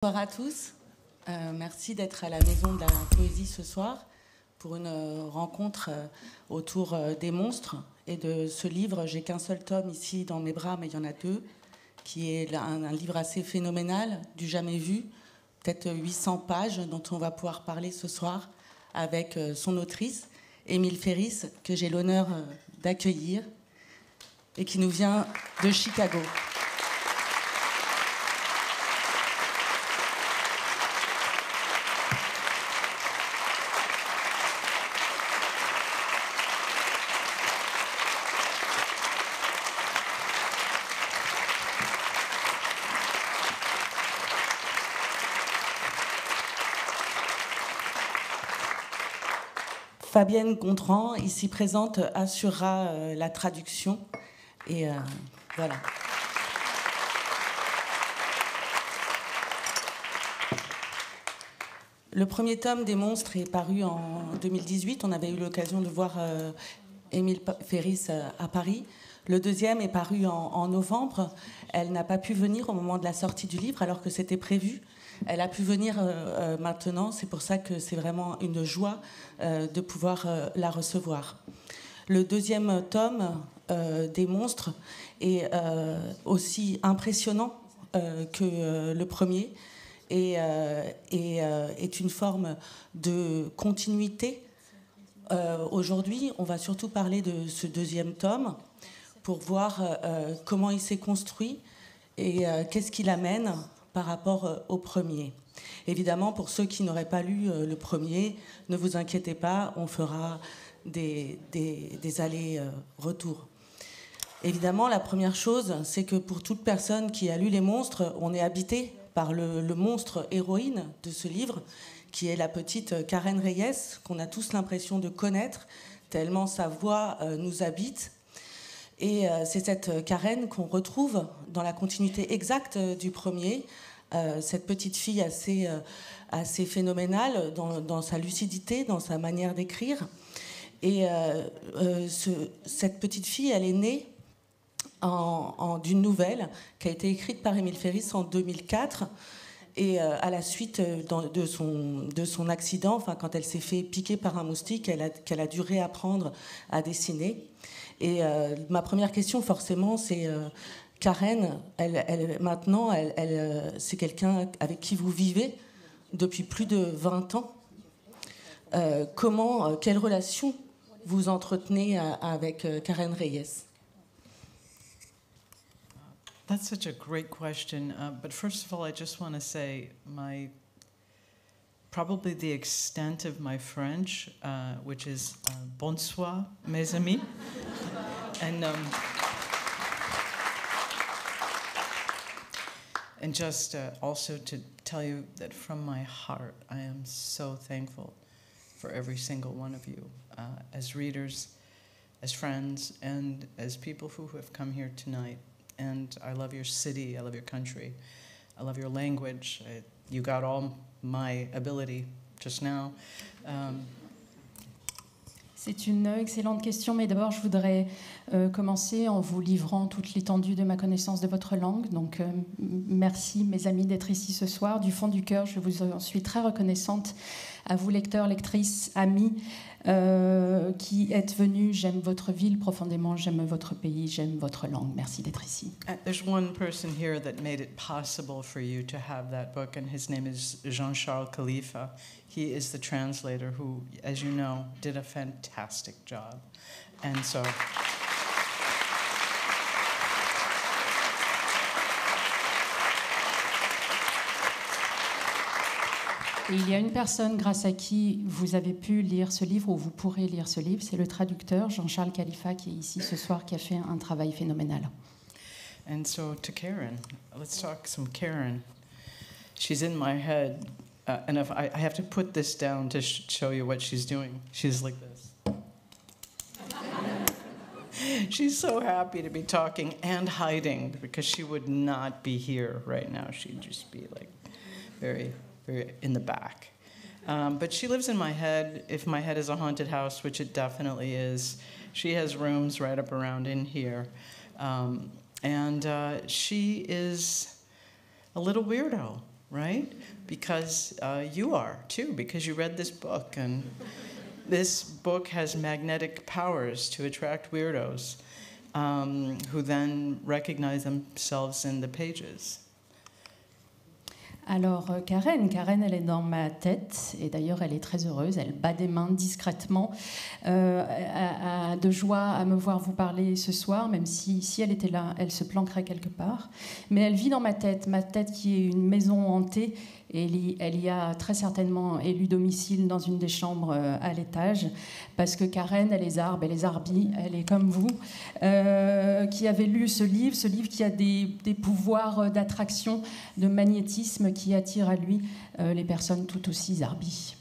Bonsoir à tous. Merci d'être à la Maison de la Poésie ce soir pour une rencontre autour des monstres et de ce livre. J'ai qu'un seul tome ici dans mes bras, mais il y en a deux, qui est un livre assez phénoménal, du jamais vu, peut-être 800 pages, dont on va pouvoir parler ce soir avec son autrice, Émile Ferris, que j'ai l'honneur d'accueillir et qui nous vient de Chicago. Fabienne Gontran, ici présente, assurera la traduction. Et voilà. Le premier tome des Monstres est paru en 2018. On avait eu l'occasion de voir Émile Ferris à Paris. Le deuxième est paru en novembre. Elle n'a pas pu venir au moment de la sortie du livre, alors que c'était prévu. Elle a pu venir maintenant, c'est pour ça que c'est vraiment une joie de pouvoir la recevoir. Le deuxième tome des Monstres est aussi impressionnant que le premier et est une forme de continuité. Aujourd'hui, on va surtout parler de ce deuxième tome pour voir comment il s'est construit et qu'est-ce qu'il amène par rapport au premier. Évidemment, pour ceux qui n'auraient pas lu le premier, ne vous inquiétez pas, on fera des allers-retours. Évidemment, la première chose, c'est que pour toute personne qui a lu Les Monstres, on est habité par le monstre héroïne de ce livre, qui est la petite Karen Reyes, qu'on a tous l'impression de connaître, tellement sa voix nous habite. Et c'est cette Karen qu'on retrouve dans la continuité exacte du premier, cette petite fille assez phénoménale dans sa lucidité, dans sa manière d'écrire. Et cette petite fille, elle est née d'une nouvelle qui a été écrite par Émile Ferris en 2004. Et à la suite de son accident, enfin, quand elle s'est fait piquer par un moustique, qu'elle a dû réapprendre à dessiner. Et ma première question, forcément, c'est Karen, maintenant, c'est quelqu'un avec qui vous vivez depuis plus de 20 ans. Quelle relation vous entretenez avec Karen Reyes? That's such a great question. But first of all, I just want to say probably the extent of my French, which is bonsoir, mes amis. And just also to tell you that from my heart, I am so thankful for every single one of you, as readers, as friends, and as people who have come here tonight. And I love your city, I love your country, I love your language. You got all my ability just now. C'est une excellente question, mais d'abord je voudrais commencer en vous livrant toute l'étendue de ma connaissance de votre langue. Donc merci mes amis d'être ici ce soir. Du fond du cœur, je vous en suis très reconnaissante à vous lecteurs, lectrices, amis qui êtes venus. J'aime votre ville profondément, j'aime votre pays, j'aime votre langue. Merci d'être ici. There's one person here that made it possible for you to have that book, and his name is Jean-Charles Khalifa. He is the translator who, as you know, did a fantastic job. And so... Et il y a une personne grâce à qui vous avez pu lire ce livre, ou vous pourrez lire ce livre, c'est le traducteur Jean-Charles Khalifa, qui est ici ce soir, qui a fait un travail phénoménal. And so to Karen, let's talk some Karen. She's in my head, and if I have to put this down to show you what she's doing. She's like this. She's so happy to be talking and hiding, because she would not be here right now. She'd just be like very in the back. But she lives in my head. If my head is a haunted house, which it definitely is, she has rooms right up around in here. And she is a little weirdo. right? Because you are too, because you read this book, and this book has magnetic powers to attract weirdos who then recognize themselves in the pages. Alors, Karen, elle est dans ma tête, et d'ailleurs, elle est très heureuse. Elle bat des mains discrètement, de joie à me voir vous parler ce soir, même si elle était là, elle se planquerait quelque part. Mais elle vit dans ma tête qui est une maison hantée, et elle y a très certainement élu domicile dans une des chambres à l'étage, parce que Karen, elle est zarbe, elle est zarbi, elle est comme vous, qui avait lu ce livre qui a des pouvoirs d'attraction, de magnétisme, qui attire à lui les personnes tout aussi zarbies.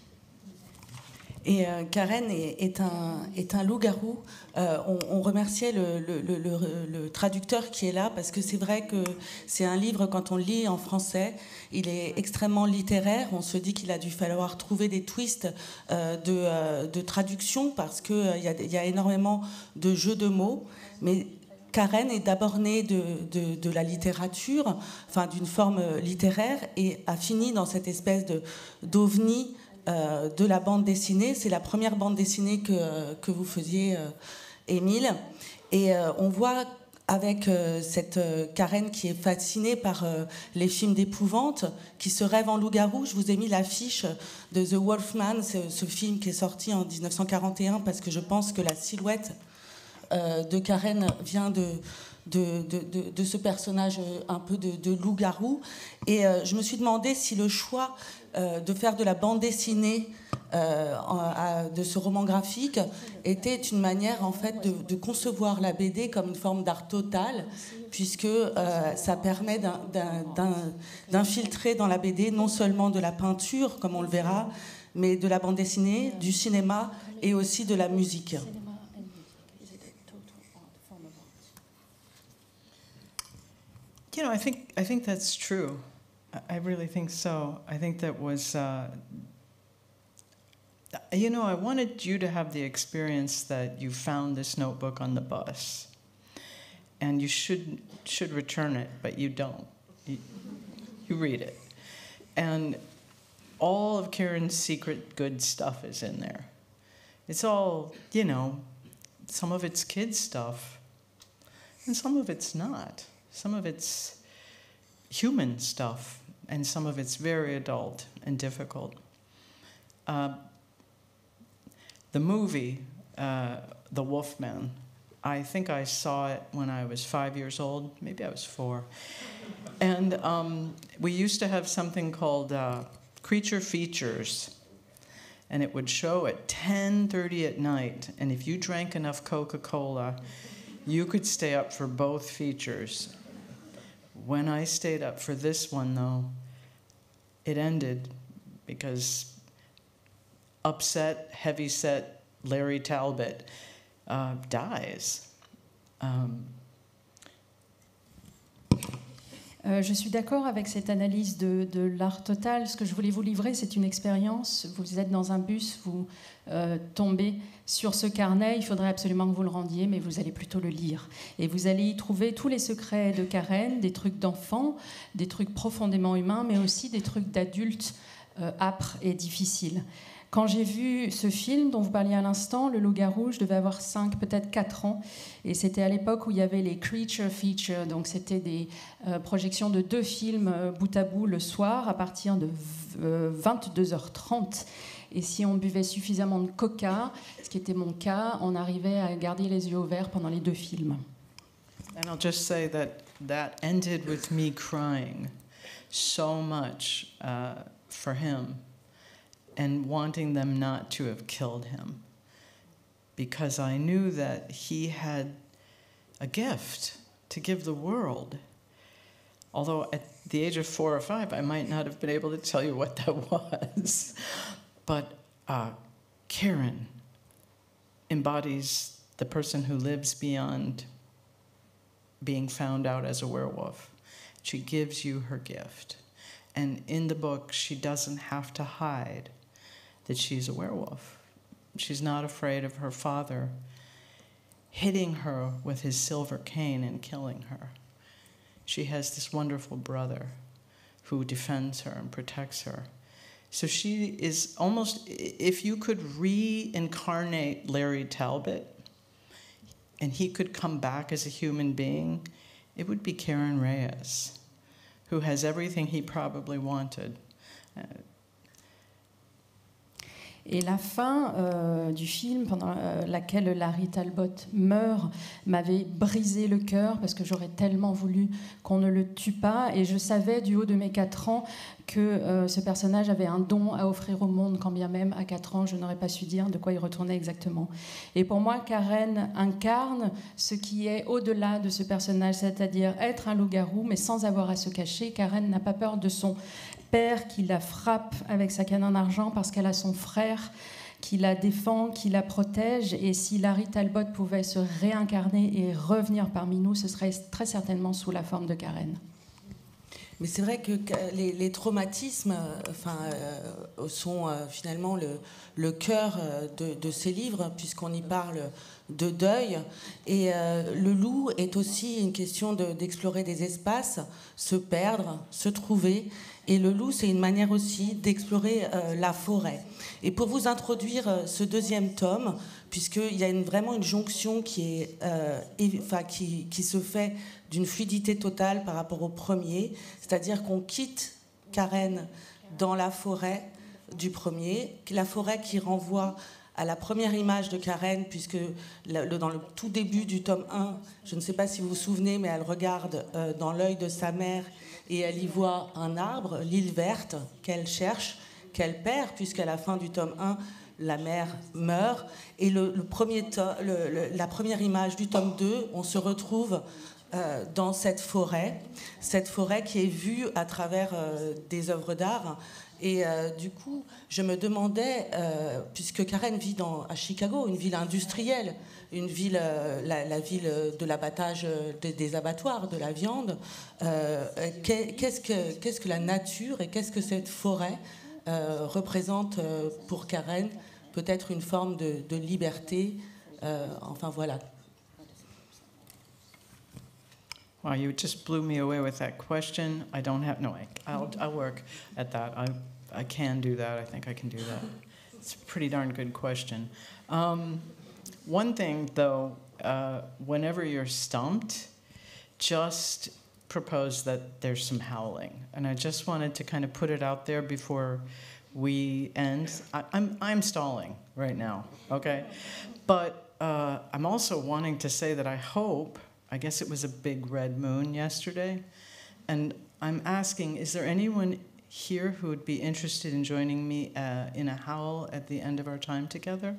Et Karen est un loup-garou. On remerciait le traducteur qui est là, parce que c'est vrai que c'est un livre, quand on le lit en français, il est extrêmement littéraire. On se dit qu'il a dû falloir trouver des twists de traduction, parce qu'il y a énormément de jeux de mots. Mais Karen est d'abord née de la littérature, enfin d'une forme littéraire, et a fini dans cette espèce d'ovni de la bande dessinée. C'est la première bande dessinée que vous faisiez, Émile. Et on voit avec cette Karen qui est fascinée par les films d'épouvante, qui se rêve en loup-garou. Je vous ai mis l'affiche de The Wolfman, ce film qui est sorti en 1941, parce que je pense que la silhouette de Karen vient de ce personnage un peu de loup-garou. Et je me suis demandé si le choix de faire de la bande dessinée de ce roman graphique était une manière en fait de concevoir la BD comme une forme d'art total, puisque ça permet d'infiltrer dans la BD non seulement de la peinture, comme on le verra, mais de la bande dessinée, du cinéma et aussi de la musique. You know, I think that's true. I really think so. I think that was, you know, I wanted you to have the experience that you found this notebook on the bus, and you should return it, but you don't. You read it, and all of Karen's secret good stuff is in there. It's all, you know, some of it's kids stuff, and some of it's not. Some of it's human stuff, and some of it's very adult and difficult. The movie, The Wolfman, I think I saw it when I was 5 years old. Maybe I was 4. And we used to have something called Creature Features, and it would show at 10:30 at night. And if you drank enough Coca-Cola, you could stay up for both features. When I stayed up for this one, though, it ended because upset, heavyset Larry Talbot dies. Je suis d'accord avec cette analyse de l'art total. Ce que je voulais vous livrer, c'est une expérience. Vous êtes dans un bus, vous tombez sur ce carnet. Il faudrait absolument que vous le rendiez, mais vous allez plutôt le lire. Et vous allez y trouver tous les secrets de Karen, des trucs d'enfants, des trucs profondément humains, mais aussi des trucs d'adultes âpres et difficiles. Quand j'ai vu ce film dont vous parliez à l'instant, Le Loup-garou, je devais avoir 5, peut-être 4 ans. Et c'était à l'époque où il y avait les Creature Features. Donc c'était des projections de 2 films bout à bout le soir à partir de 22h30. Et si on buvait suffisamment de coca, ce qui était mon cas, on arrivait à garder les yeux ouverts pendant les 2 films. And I'll just say that ended with me crying so much for him. And wanting them not to have killed him, because I knew that he had a gift to give the world. Although at the age of 4 or 5, I might not have been able to tell you what that was. But Karen embodies the person who lives beyond being found out as a werewolf. She gives you her gift. And in the book, she doesn't have to hide that she's a werewolf. She's not afraid of her father hitting her with his silver cane and killing her. She has this wonderful brother who defends her and protects her. So she is almost, if you could reincarnate Larry Talbot and he could come back as a human being, it would be Karen Reyes, who has everything he probably wanted. Et la fin du film, pendant laquelle Larry Talbot meurt, m'avait brisé le cœur parce que j'aurais tellement voulu qu'on ne le tue pas. Et je savais du haut de mes 4 ans que ce personnage avait un don à offrir au monde, quand bien même à 4 ans, je n'aurais pas su dire de quoi il retournait exactement. Et pour moi, Karen incarne ce qui est au-delà de ce personnage, c'est-à-dire être un loup-garou, mais sans avoir à se cacher. Karen n'a pas peur de son père qui la frappe avec sa canne en argent parce qu'elle a son frère qui la défend, qui la protège. Et si Larry Talbot pouvait se réincarner et revenir parmi nous, ce serait très certainement sous la forme de Karen. Mais c'est vrai que les traumatismes sont finalement le cœur de ces livres, puisqu'on y parle de deuil. Et le loup est aussi une question d'explorer des espaces, se perdre, se trouver. Et le loup, c'est une manière aussi d'explorer la forêt. Et pour vous introduire ce 2e tome, puisqu'il y a vraiment une jonction qui se fait d'une fluidité totale par rapport au premier, c'est-à-dire qu'on quitte Karen dans la forêt du premier, la forêt qui renvoie à la première image de Karen, puisque dans le tout début du tome 1, je ne sais pas si vous vous souvenez, mais elle regarde dans l'œil de sa mère et elle y voit un arbre, l'île verte, qu'elle cherche, qu'elle perd, puisqu'à la fin du tome 1, la mère meurt. Et la première image du tome 2, on se retrouve dans cette forêt qui est vue à travers des œuvres d'art. Et du coup, je me demandais, puisque Karen vit à Chicago, une ville industrielle, une ville, la ville de l'abattage, des abattoirs, de la viande, qu'est-ce que la nature et qu'est-ce que cette forêt représente pour Karen? Peut-être une forme de liberté, enfin voilà. Wow, you just blew me away with that question. I don't have, no, I'll work at that. I can do that. I think I can do that. It's a pretty darn good question. One thing, though, whenever you're stumped, just propose that there's some howling. And I just wanted to kind of put it out there before we end. I'm stalling right now, okay? But I'm also wanting to say that I guess it was a big red moon yesterday, and I'm asking, is there anyone here who would be interested in joining me in a howl at the end of our time together?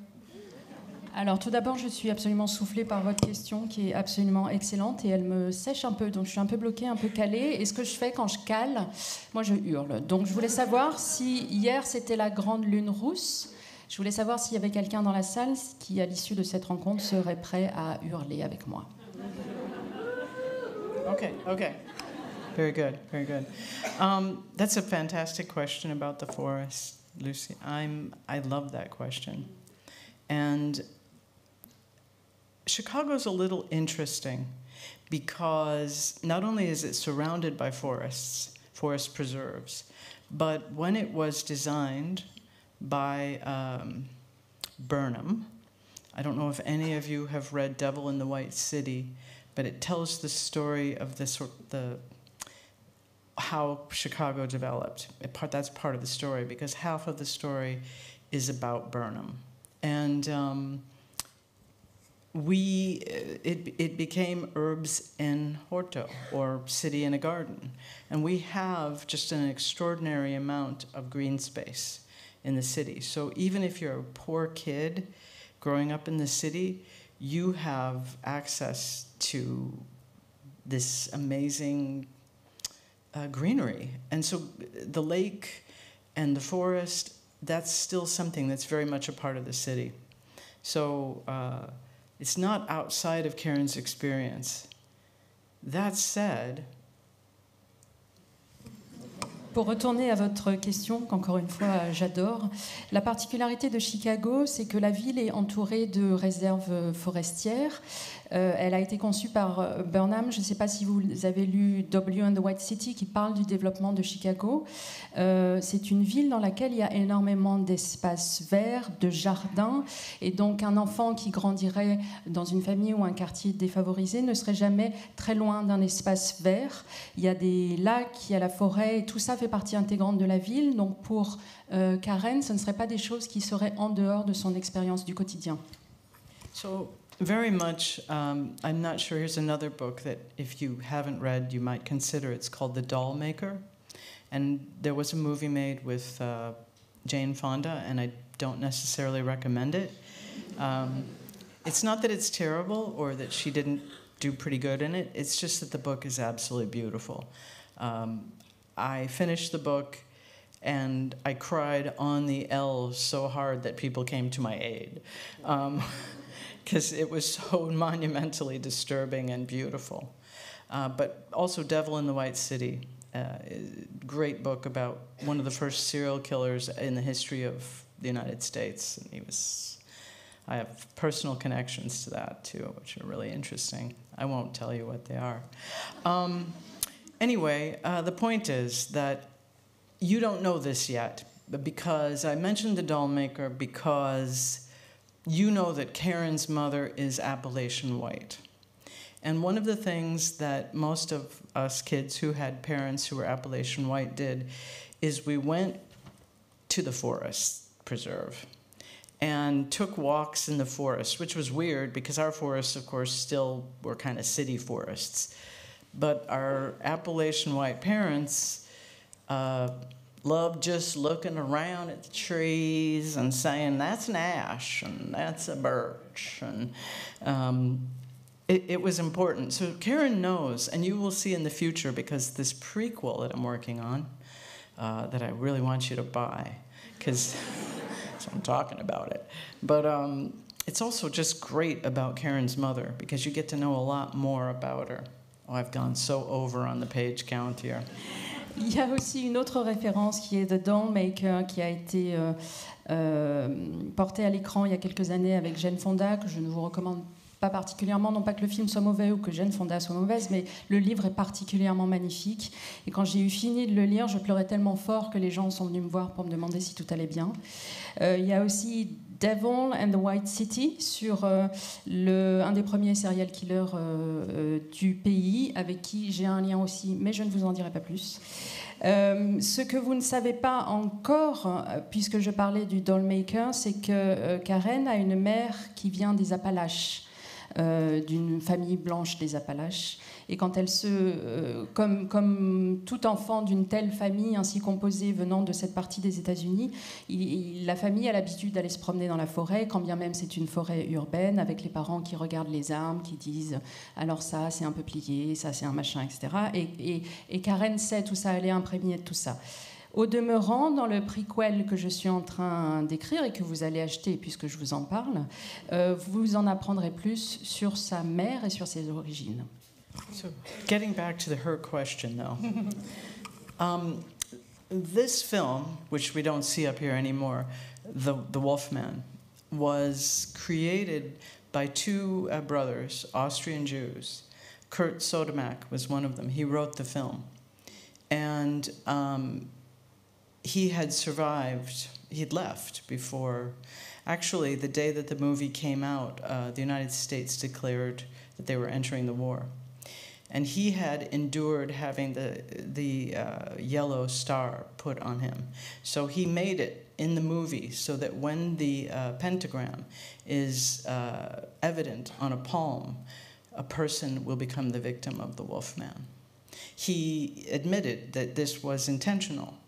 Alors tout d'abord, je suis absolument soufflée par votre question qui est absolument excellente et elle me sèche un peu, donc je suis un peu bloquée, un peu calée. Et ce que je fais quand je cale, moi je hurle. Donc je voulais savoir si hier c'était la grande lune rousse, je voulais savoir s'il y avait quelqu'un dans la salle qui, à l'issue de cette rencontre, serait prêt à hurler avec moi. Okay. Very good. That's a fantastic question about the forest, Lucy. I love that question. And Chicago's a little interesting because not only is it surrounded by forest preserves, but when it was designed by Burnham, I don't know if any of you have read Devil in the White City, but it tells the story of how Chicago developed. That's part of the story because half of the story is about Burnham. And it became Herbs in Horto, or City in a Garden. And we have just an extraordinary amount of green space in the city. So even if you're a poor kid growing up in the city, you have access to this amazing greenery. And so the lake and the forest, that's still something that's very much a part of the city. So it's not outside of Karen's experience. That said, pour retourner à votre question, qu'encore une fois j'adore, la particularité de Chicago, c'est que la ville est entourée de réserves forestières. Elle a été conçue par Burnham. Je ne sais pas si vous avez lu W and the White City, qui parle du développement de Chicago. C'est une ville dans laquelle il y a énormément d'espaces verts, de jardins, et donc un enfant qui grandirait dans une famille ou un quartier défavorisé ne serait jamais très loin d'un espace vert. Il y a des lacs, il y a la forêt, et tout ça fait partie intégrante de la ville. Donc pour Karen, ce ne seraient pas des choses qui seraient en dehors de son expérience du quotidien. So, very much, I'm not sure, here's another book that if you haven't read, you might consider. It's called The Doll Maker. And there was a movie made with Jane Fonda, and I don't necessarily recommend it. It's not that it's terrible or that she didn't do pretty good in it. It's just that the book is absolutely beautiful. I finished the book, and I cried on the L's so hard that people came to my aid. Because it was so monumentally disturbing and beautiful. But also Devil in the White City, great book about one of the first serial killers in the history of the United States. And I have personal connections to that too, which are really interesting. I won't tell you what they are. Anyway, the point is that you don't know this yet, because I mentioned the doll maker because you know that Karen's mother is Appalachian white. And one of the things that most of us kids who had parents who were Appalachian white did is we went to the forest preserve and took walks in the forest, which was weird because our forests, of course, still were kind of city forests. But our Appalachian white parents loved just looking around at the trees and saying, that's an ash and that's a birch. And it was important. So Karen knows, and you will see in the future, because this prequel that I'm working on, that I really want you to buy, because so I'm talking about it. But it's also just great about Karen's mother, because you get to know a lot more about her. Oh, I've gone so over on the page count here. Il y a aussi une autre référence qui est The Doll Maker, qui a été portée à l'écran il y a quelques années avec Jane Fonda, que je ne vous recommande pas particulièrement, non pas que le film soit mauvais ou que Jane Fonda soit mauvaise, mais le livre est particulièrement magnifique. Et quand j'ai eu fini de le lire, je pleurais tellement fort que les gens sont venus me voir pour me demander si tout allait bien. Il y a aussi Devil and the White City, sur un des premiers serial killers du pays, avec qui j'ai un lien aussi, mais je ne vous en dirai pas plus. Ce que vous ne savez pas encore, puisque je parlais du Dollmaker, c'est que Karen a une mère qui vient des Appalaches, d'une famille blanche des Appalaches. Et quand elle comme tout enfant d'une telle famille ainsi composée venant de cette partie des États-Unis, la famille a l'habitude d'aller se promener dans la forêt, quand bien même c'est une forêt urbaine, avec les parents qui regardent les armes, qui disent alors ça c'est un peuplier, ça c'est un machin, etc. Et Karen sait tout ça, elle est imprégnée de tout ça. Au demeurant, dans le prequel que je suis en train d'écrire et que vous allez acheter puisque je vous en parle, vous en apprendrez plus sur sa mère et sur ses origines. So, getting back to her question, though, this film, which we don't see up here anymore, The Wolfman, was created by two brothers, Austrian Jews. Kurt Sodemak was one of them. He wrote the film. And he had survived. He'd left before. Actually, the day that the movie came out, the United States declared that they were entering the war. And he had endured having the yellow star put on him. So he made it in the movie so that when the pentagram is evident on a palm, a person will become the victim of the Wolfman. He admitted that this was intentional,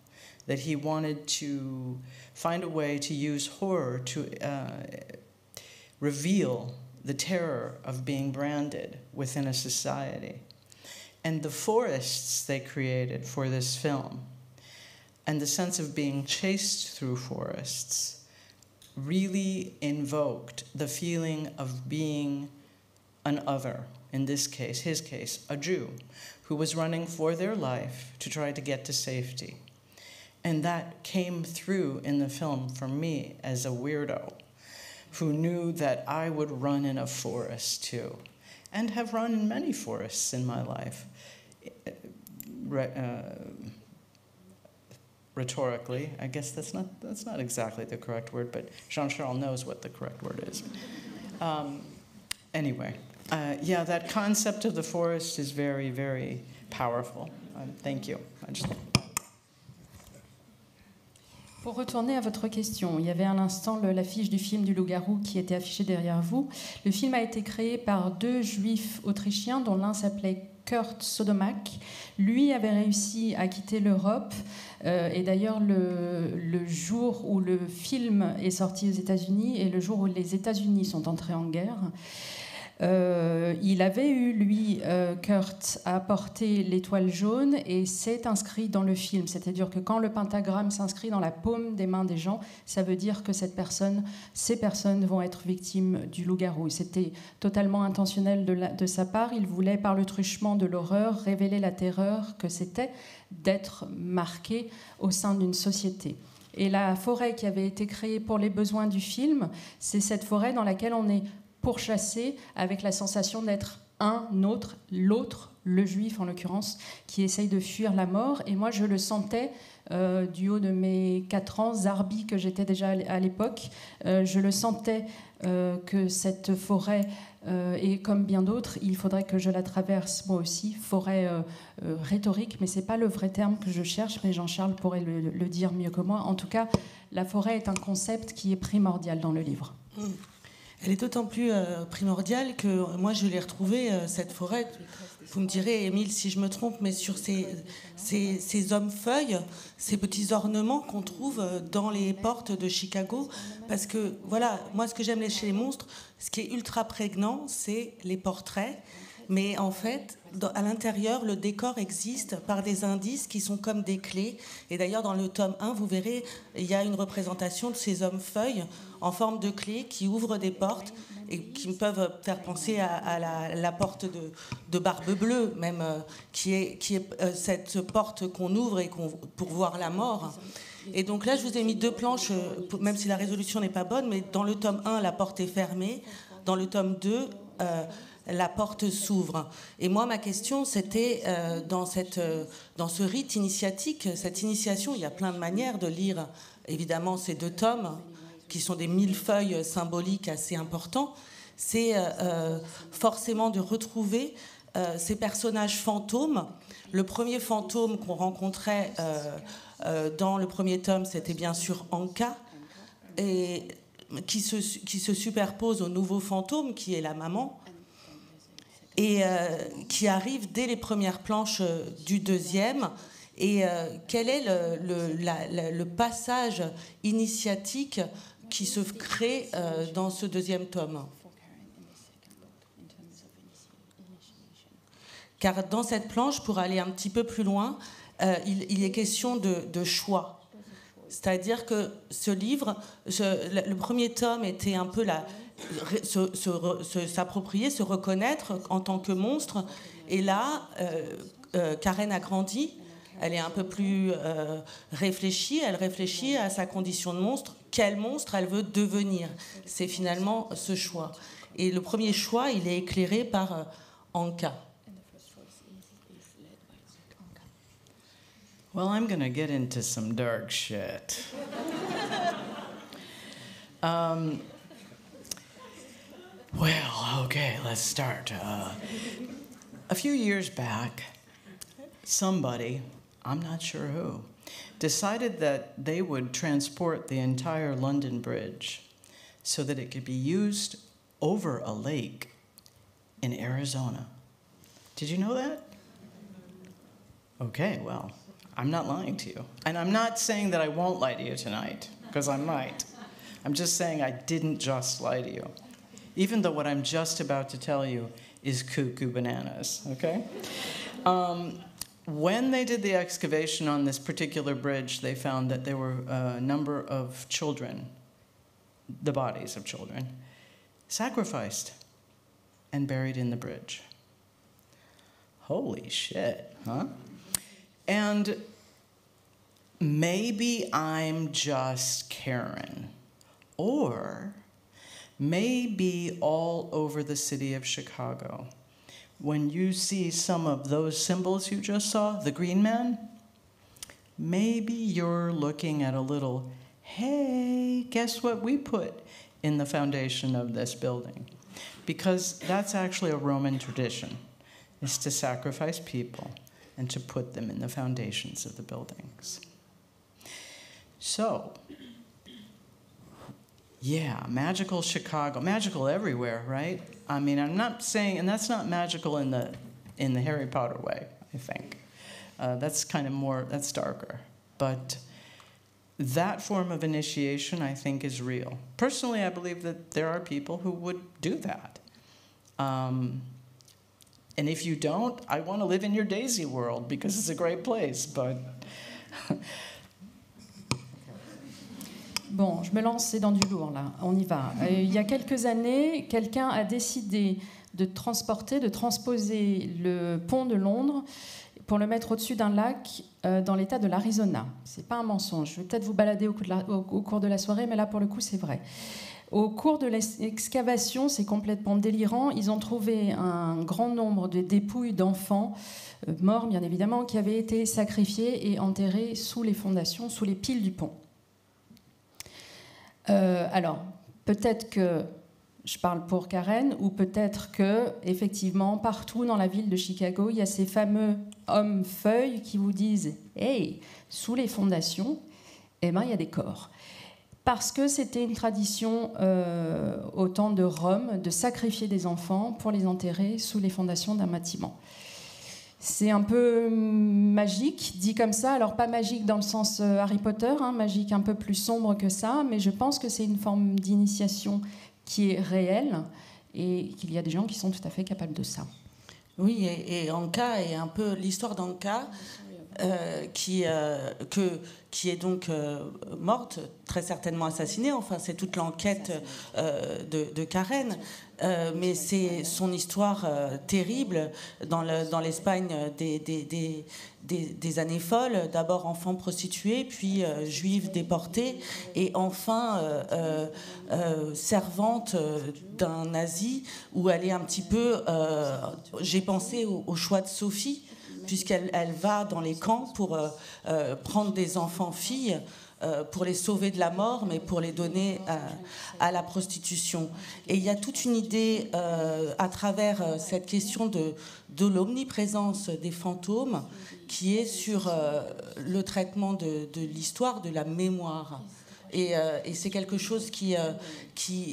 that he wanted to find a way to use horror to reveal the terror of being branded within a society. And the forests they created for this film, and the sense of being chased through forests, really invoked the feeling of being an other, in this case, his case, a Jew, who was running for their life to try to get to safety. And that came through in the film for me as a weirdo who knew that I would run in a forest too. and have run many forests in my life. Rhetorically, I guess that's not exactly the correct word, but Jean-Charles knows what the correct word is. Anyway, yeah, that concept of the forest is very, very powerful. Thank you. Pour retourner à votre question, il y avait un instant l'affiche du film du loup-garou qui était affichée derrière vous. Le film a été créé par 2 juifs autrichiens dont l'un s'appelait Kurt Sodomak. Lui avait réussi à quitter l'Europe et d'ailleurs le jour où le film est sorti aux États-Unis et le jour où les États-Unis sont entrés en guerre, il avait eu, lui, Kurt, à porter l'étoile jaune et s'est inscrit dans le film. C'est-à-dire que quand le pentagramme s'inscrit dans la paume des mains des gens, ça veut dire que ces personnes vont être victimes du loup-garou. C'était totalement intentionnel de sa part. Il voulait, par le truchement de l'horreur, révéler la terreur que c'était d'être marqué au sein d'une société. Et la forêt qui avait été créée pour les besoins du film, c'est cette forêt dans laquelle on est pourchassé avec la sensation d'être un autre, l'autre, le juif en l'occurrence, qui essaye de fuir la mort. Et moi, je le sentais du haut de mes 4 ans, Zarbi que j'étais déjà à l'époque. Je le sentais que cette forêt, et comme bien d'autres, il faudrait que je la traverse moi aussi. Forêt rhétorique, mais ce n'est pas le vrai terme que je cherche, mais Jean-Charles pourrait le dire mieux que moi. En tout cas, la forêt est un concept qui est primordial dans le livre. Elle est d'autant plus primordiale que moi je l'ai retrouvée, cette forêt. Vous me direz, Émile, si je me trompe, mais sur ces hommes-feuilles, ces petits ornements qu'on trouve dans les portes de Chicago. Parce que, voilà, moi ce que j'aime chez les monstres, ce qui est ultra prégnant, c'est les portraits. Mais en fait, à l'intérieur, le décor existe par des indices qui sont comme des clés. Et d'ailleurs, dans le tome 1, vous verrez, il y a une représentation de ces hommes-feuilles en forme de clés qui ouvrent des portes et qui peuvent faire penser à la porte de Barbe Bleue, même, qui est cette porte qu'on ouvre pour voir la mort. Et donc là, je vous ai mis 2 planches, même si la résolution n'est pas bonne, mais dans le tome 1, la porte est fermée. Dans le tome 2, la porte s'ouvre. Et moi, ma question, c'était dans ce rite initiatique, cette initiation, il y a plein de manières de lire, évidemment, ces 2 tomes, qui sont des millefeuilles symboliques assez importants. C'est forcément de retrouver ces personnages fantômes. Le premier fantôme qu'on rencontrait dans le premier tome, c'était bien sûr Anka, et qui se superpose au nouveau fantôme, qui est la maman, et qui arrive dès les premières planches du deuxième. Et quel est le passage initiatique qui se crée dans ce deuxième tome? Car dans cette planche, pour aller un petit peu plus loin, il est question de choix. C'est-à-dire que ce livre, le premier tome était un peu s'approprier, se reconnaître en tant que monstre. Et là, Karen a grandi, elle est un peu plus réfléchie, elle réfléchit à sa condition de monstre. Quel monstre elle veut devenir? C'est finalement ce choix. Et le premier choix, il est éclairé par Anka. Well, I'm going to get into some dark shit. Well, okay, let's start. A few years back, somebody, I'm not sure who, decided that they would transport the entire London Bridge so that it could be used over a lake in Arizona. Did you know that? Okay, well, I'm not lying to you. And I'm not saying that I won't lie to you tonight, because I might. I'm just saying I didn't just lie to you. Even though what I'm just about to tell you is cuckoo bananas, okay? When they did the excavation on this particular bridge, they found that there were a number of children, the bodies of children, sacrificed and buried in the bridge. Holy shit, huh? And maybe I'm just Karen, or maybe all over the city of Chicago, when you see some of those symbols you just saw, the green man, maybe you're looking at a little, hey, guess what we put in the foundation of this building? Because that's actually a Roman tradition, is to sacrifice people and to put them in the foundations of the buildings. So, yeah, magical Chicago, magical everywhere, right? I mean, I'm not saying, and that's not magical in the Harry Potter way, I think. That's kind of more, that's darker. But that form of initiation, I think, is real. Personally, I believe that there are people who would do that. And if you don't, I want to live in your Daisy world because it's a great place, but... Bon, je me lance, c'est dans du lourd, là. On y va. Il y a quelques années, quelqu'un a décidé de transposer le pont de Londres pour le mettre au-dessus d'un lac dans l'État de l'Arizona. C'est pas un mensonge. Je vais peut-être vous balader au cours de la soirée, mais là, pour le coup, c'est vrai. Au cours de l'excavation, c'est complètement délirant, ils ont trouvé un grand nombre de dépouilles d'enfants morts, bien évidemment, qui avaient été sacrifiés et enterrés sous les fondations, sous les piles du pont. Alors, peut-être que je parle pour Karen, ou peut-être que, effectivement, partout dans la ville de Chicago, il y a ces fameux hommes-feuilles qui vous disent « Hey, sous les fondations, eh ben, il y a des corps ». Parce que c'était une tradition au temps de Rome de sacrifier des enfants pour les enterrer sous les fondations d'un bâtiment. C'est un peu magique, dit comme ça. Alors pas magique dans le sens Harry Potter, hein, magique un peu plus sombre que ça, mais je pense que c'est une forme d'initiation qui est réelle et qu'il y a des gens qui sont tout à fait capables de ça. Oui, et Anka est un peu l'histoire d'Anka, qui est donc morte, très certainement assassinée. Enfin, c'est toute l'enquête de Karen. Mais c'est son histoire terrible dans l'Espagne des années folles. D'abord enfant prostituée, puis juive déportée, et enfin servante d'un nazi, où elle est un petit peu... j'ai pensé au choix de Sophie, puisqu'elle va dans les camps pour prendre des enfants-filles, pour les sauver de la mort, mais pour les donner à la prostitution. Et il y a toute une idée à travers cette question de l'omniprésence des fantômes, qui est sur le traitement de l'histoire, de la mémoire. Et c'est quelque chose qui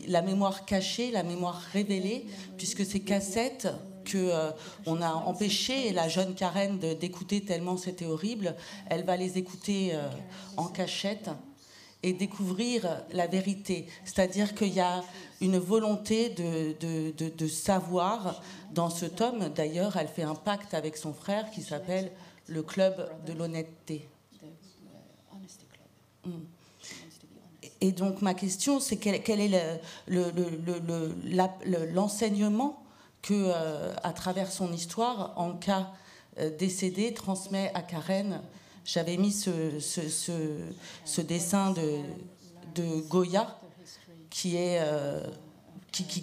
la mémoire cachée, la mémoire révélée, puisque ces cassettes qu'on a empêché la jeune Karen d'écouter tellement c'était horrible, elle va les écouter en cachette et découvrir la vérité. C'est-à-dire qu'il y a une volonté de savoir dans ce tome. D'ailleurs, elle fait un pacte avec son frère qui s'appelle le Club de l'honnêteté. Et donc ma question, c'est quel est l'enseignement que, à travers son histoire, Anka décédée transmet à Karen. J'avais mis ce dessin de Goya qui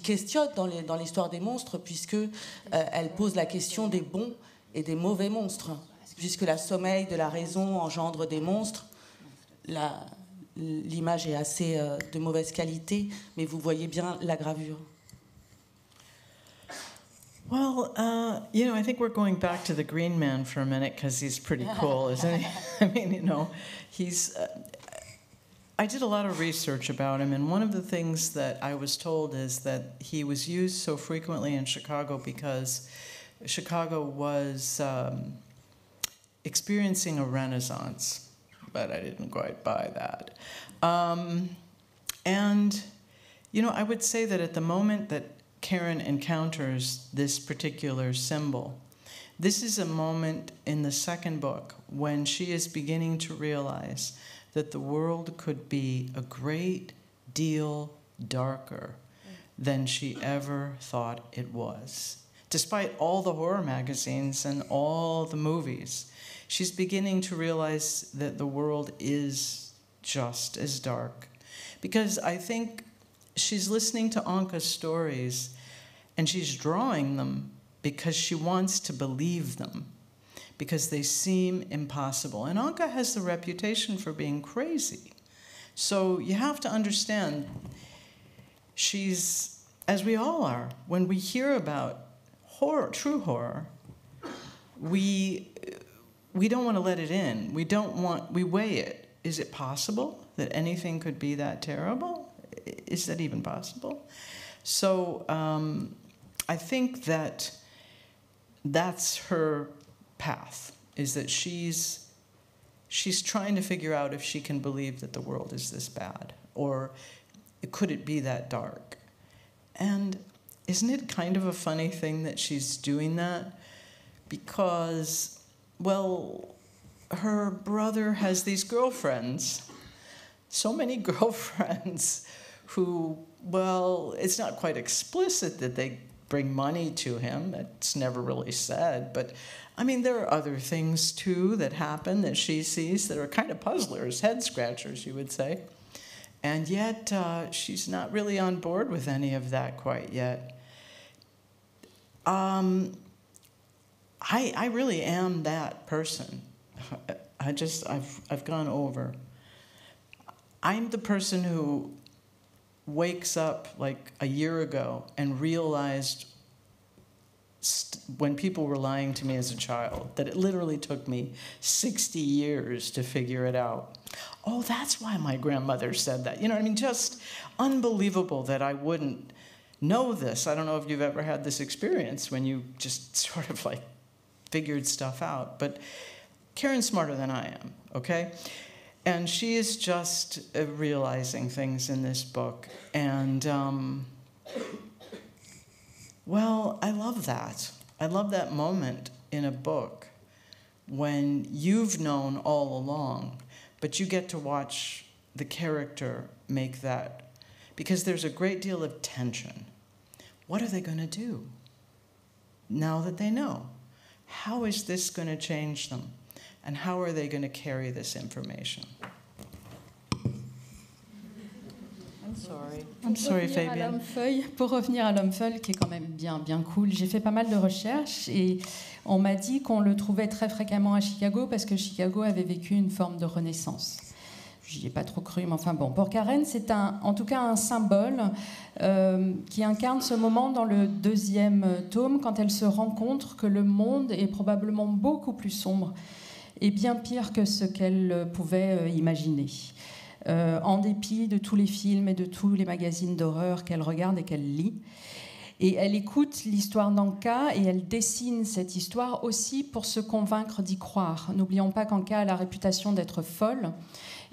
questionne dans l'histoire des monstres, puisque elle pose la question des bons et des mauvais monstres, puisque la sommeil de la raison engendre des monstres. L'image est assez de mauvaise qualité, mais vous voyez bien la gravure. Well, I think we're going back to the Green Man for a minute because he's pretty cool, isn't he? I mean, he's... I did a lot of research about him, and one of the things that I was told is that he was used so frequently in Chicago because Chicago was experiencing a renaissance, but I didn't quite buy that. And, I would say that at the moment that Karen encounters this particular symbol, this is a moment in the second book when she is beginning to realize that the world could be a great deal darker than she ever thought it was. Despite all the horror magazines and all the movies, she's beginning to realize that the world is just as dark. Because I think she's listening to Anka's stories and she's drawing them because she wants to believe them, because they seem impossible. And Anka has the reputation for being crazy. So you have to understand, she's, as we all are, when we hear about horror, true horror, we don't want to let it in. We weigh it. Is it possible that anything could be that terrible? Is that even possible? So I think that's her path, is that she's trying to figure out if she can believe that the world is this bad, or could it be that dark? And isn't it kind of a funny thing that she's doing that? Because, well, her brother has these girlfriends, so many girlfriends who, well, it's not quite explicit that they bring money to him. It's never really said, but I mean, there are other things too that happen that she sees that are kind of puzzlers, head scratchers, you would say. And yet, she's not really on board with any of that quite yet. I really am that person. I've gone over. I'm the person who wakes up like a year ago and realized when people were lying to me as a child that it literally took me 60 years to figure it out. Oh, that's why my grandmother said that. You know what I mean? Just unbelievable that I wouldn't know this. I don't know if you've ever had this experience when you just sort of like figured stuff out. But Karen's smarter than I am, okay? And she is just realizing things in this book. And, well, I love that. I love that moment in a book when you've known all along, but you get to watch the character make that, because there's a great deal of tension. What are they going to do now that they know? How is this going to change them? And how are they going to carry this information? I'm sorry, Fabienne. Pour revenir à l'homme-feuille, qui est quand même bien cool, j'ai fait pas mal de recherches et on m'a dit qu'on le trouvait très fréquemment à Chicago parce que Chicago avait vécu une forme de renaissance. J'y ai pas trop cru, mais enfin bon. Pour Karen, c'est en tout cas un symbole qui incarne ce moment dans le 2e tome, quand elle se rend compte que le monde est probablement beaucoup plus sombre et bien pire que ce qu'elle pouvait imaginer. En dépit de tous les films et de tous les magazines d'horreur qu'elle regarde et qu'elle lit. Et elle écoute l'histoire d'Anka et elle dessine cette histoire aussi pour se convaincre d'y croire. N'oublions pas qu'Anka a la réputation d'être folle.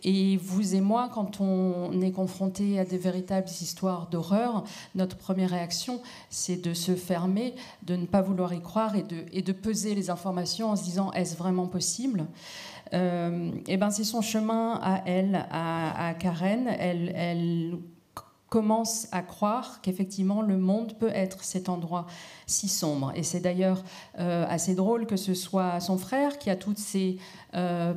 Et vous et moi, quand on est confronté à des véritables histoires d'horreur, notre première réaction, c'est de se fermer, de ne pas vouloir y croire et de peser les informations en se disant « est-ce vraiment possible ?» Et ben c'est son chemin à elle, à Karen. Elle commence à croire qu'effectivement le monde peut être cet endroit si sombre. Et c'est d'ailleurs assez drôle que ce soit son frère qui a toutes ses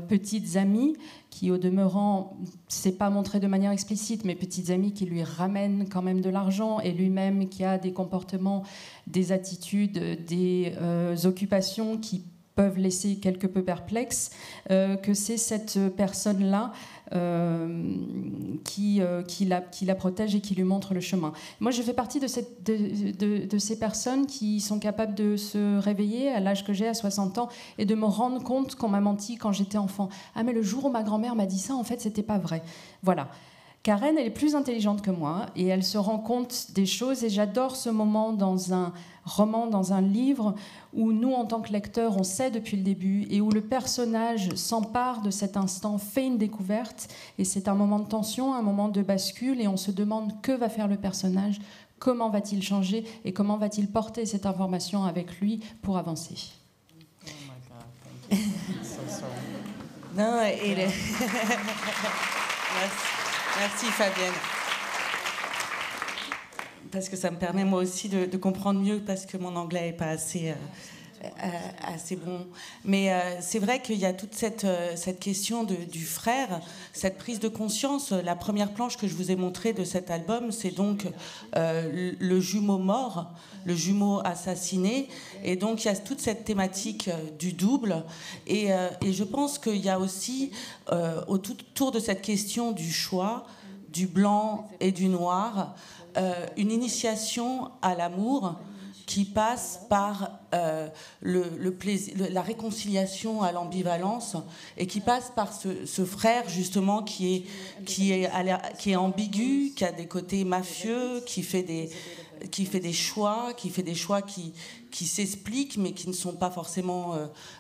petites amies qui, au demeurant, c'est pas montré de manière explicite, mais petites amies qui lui ramènent quand même de l'argent, et lui-même qui a des comportements, des attitudes, des occupations qui peuvent laisser quelque peu perplexes, que c'est cette personne-là qui la protège et qui lui montre le chemin. Moi, je fais partie de ces personnes qui sont capables de se réveiller à l'âge que j'ai, à 60 ans, et de me rendre compte qu'on m'a menti quand j'étais enfant. Ah, mais le jour où ma grand-mère m'a dit ça, en fait, c'était pas vrai. Voilà. Karen, elle est plus intelligente que moi et elle se rend compte des choses, et j'adore ce moment dans un roman, dans un livre, où nous, en tant que lecteurs, on sait depuis le début et où le personnage s'empare de cet instant, fait une découverte, et c'est un moment de tension, un moment de bascule, et on se demande que va faire le personnage, comment va-t-il changer et comment va-t-il porter cette information avec lui pour avancer. Oh my God, thank you. I'm so sorry. Non, Merci Fabienne. Parce que ça me permet moi aussi de comprendre mieux, parce que mon anglais n'est pas assez assez bon. Mais c'est vrai qu'il y a toute cette question du frère, cette prise de conscience. La première planche que je vous ai montrée de cet album, c'est donc le jumeau mort, le jumeau assassiné. Et donc il y a toute cette thématique du double. Et je pense qu'il y a aussi, autour de cette question du choix, du blanc et du noir, une initiation à l'amour qui passe par le plaisir, la réconciliation à l'ambivalence, et qui passe par ce frère justement qui est ambigu, qui a des côtés mafieux, qui fait des choix qui s'expliquent mais qui ne sont pas forcément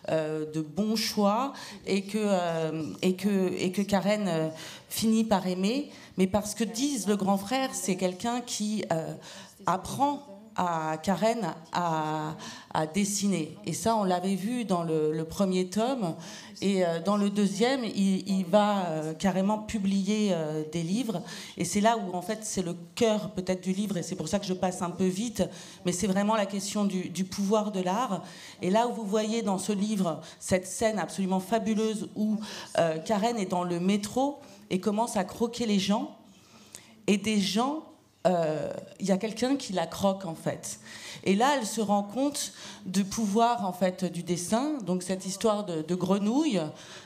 de bons choix, et que Karen finit par aimer, mais parce que Diz, le grand frère, c'est quelqu'un qui apprend à Karen à dessiner. Et ça, on l'avait vu dans le premier tome. Et dans le deuxième, il va carrément publier des livres. Et c'est là où, en fait, c'est le cœur peut-être du livre. Et c'est pour ça que je passe un peu vite. Mais c'est vraiment la question du pouvoir de l'art. Et là où vous voyez dans ce livre cette scène absolument fabuleuse où Karen est dans le métro et commence à croquer les gens. Et des gens... il y a quelqu'un qui la croque en fait, et là elle se rend compte du pouvoir en fait du dessin. Donc cette histoire de grenouille,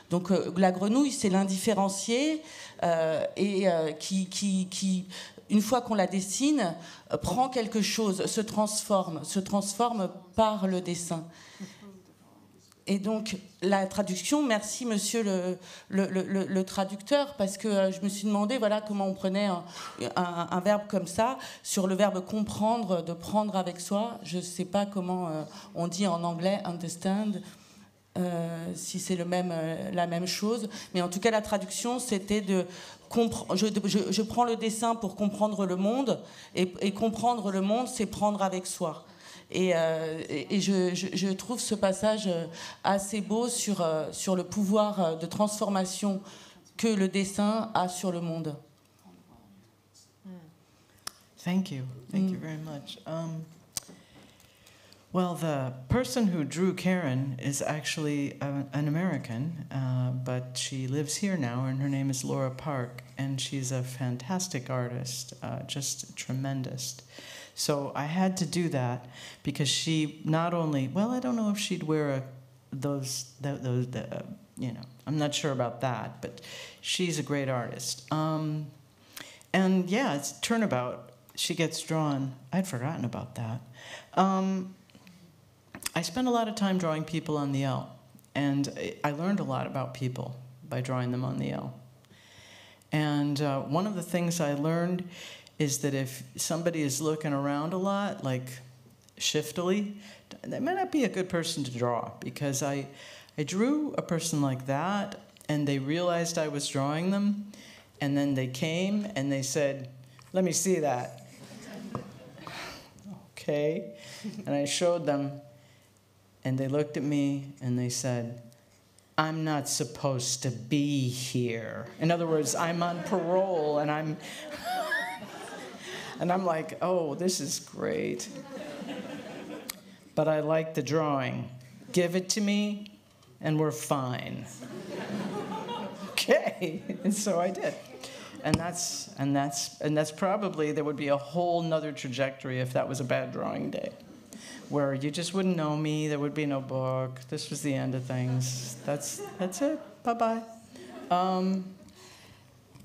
donc la grenouille c'est l'indifférencié, et qui une fois qu'on la dessine prend quelque chose, se transforme par le dessin. Et donc, la traduction, merci monsieur le traducteur, parce que je me suis demandé comment on prenait un verbe comme ça, sur le verbe comprendre, de prendre avec soi. Je ne sais pas comment on dit en anglais, understand, si c'est la même chose. Mais en tout cas, la traduction, c'était de comprendre. Je prends le dessin pour comprendre le monde, et comprendre le monde, c'est prendre avec soi. Et je trouve ce passage assez beau sur le pouvoir de transformation que le dessin a sur le monde. Thank you very much. Well, the person who drew Karen is actually an American, but she lives here now, and her name is Laura Park, and she's a fantastic artist, just tremendous. So I had to do that because she not only, I don't know if she'd wear those I'm not sure about that, but she's a great artist. And yeah, it's turnabout. She gets drawn. I'd forgotten about that. I spent a lot of time drawing people on the L, and I learned a lot about people by drawing them on the L. And one of the things I learned is that if somebody is looking around a lot, like shiftily, they might not be a good person to draw, because I drew a person like that, and they realized I was drawing them, and then they came and they said, "Let me see that." Okay. And I showed them, and they looked at me and they said, "I'm not supposed to be here." In other words, I'm on parole, and I'm like, oh, this is great. But I like the drawing. Give it to me, and we're fine. Okay, and so I did. And that's probably, there would be a whole nother trajectory if that was a bad drawing day, where you just wouldn't know me, there would be no book, this was the end of things. That's it, bye-bye.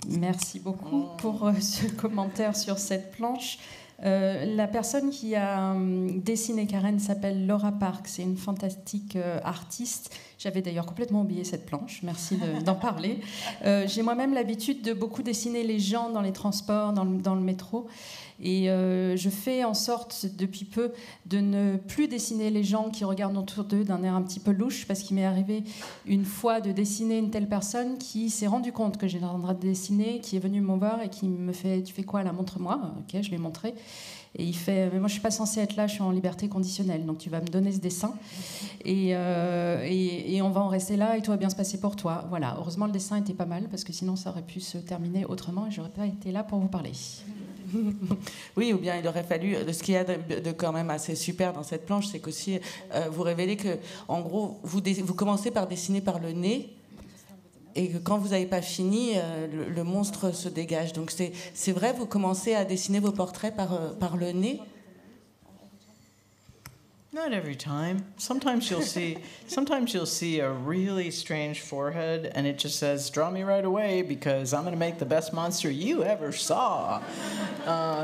Merci beaucoup pour ce commentaire sur cette planche. La personne qui a dessiné Karen s'appelle Laura Park. C'est une fantastique artiste. J'avais d'ailleurs complètement oublié cette planche. Merci d'en parler. J'ai moi-même l'habitude de beaucoup dessiner les gens dans les transports, dans le métro. Et je fais en sorte, depuis peu, de ne plus dessiner les gens qui regardent autour d'eux d'un air un petit peu louche, parce qu'il m'est arrivé une fois de dessiner une telle personne qui s'est rendu compte que j'étais en train de dessiner, qui est venu me voir et qui me fait « Tu fais quoi là ? Montre-moi ». Ok, je lui ai montré. Et il fait « Mais moi, je ne suis pas censée être là, je suis en liberté conditionnelle, donc tu vas me donner ce dessin. Et on va en rester là et tout va bien se passer pour toi. » Voilà, heureusement, le dessin était pas mal, parce que sinon, ça aurait pu se terminer autrement et je n'aurais pas été là pour vous parler. Oui, ou bien il aurait fallu. Ce qu'il y a de quand même assez super dans cette planche, c'est qu'aussi vous révélez que, en gros, vous commencez par dessiner par le nez, et que quand vous n'avez pas fini, le monstre se dégage. Donc c'est vrai, vous commencez à dessiner vos portraits par le nez. Not every time. Sometimes you'll see a really strange forehead, and it just says, "Draw me right away, because I'm going to make the best monster you ever saw."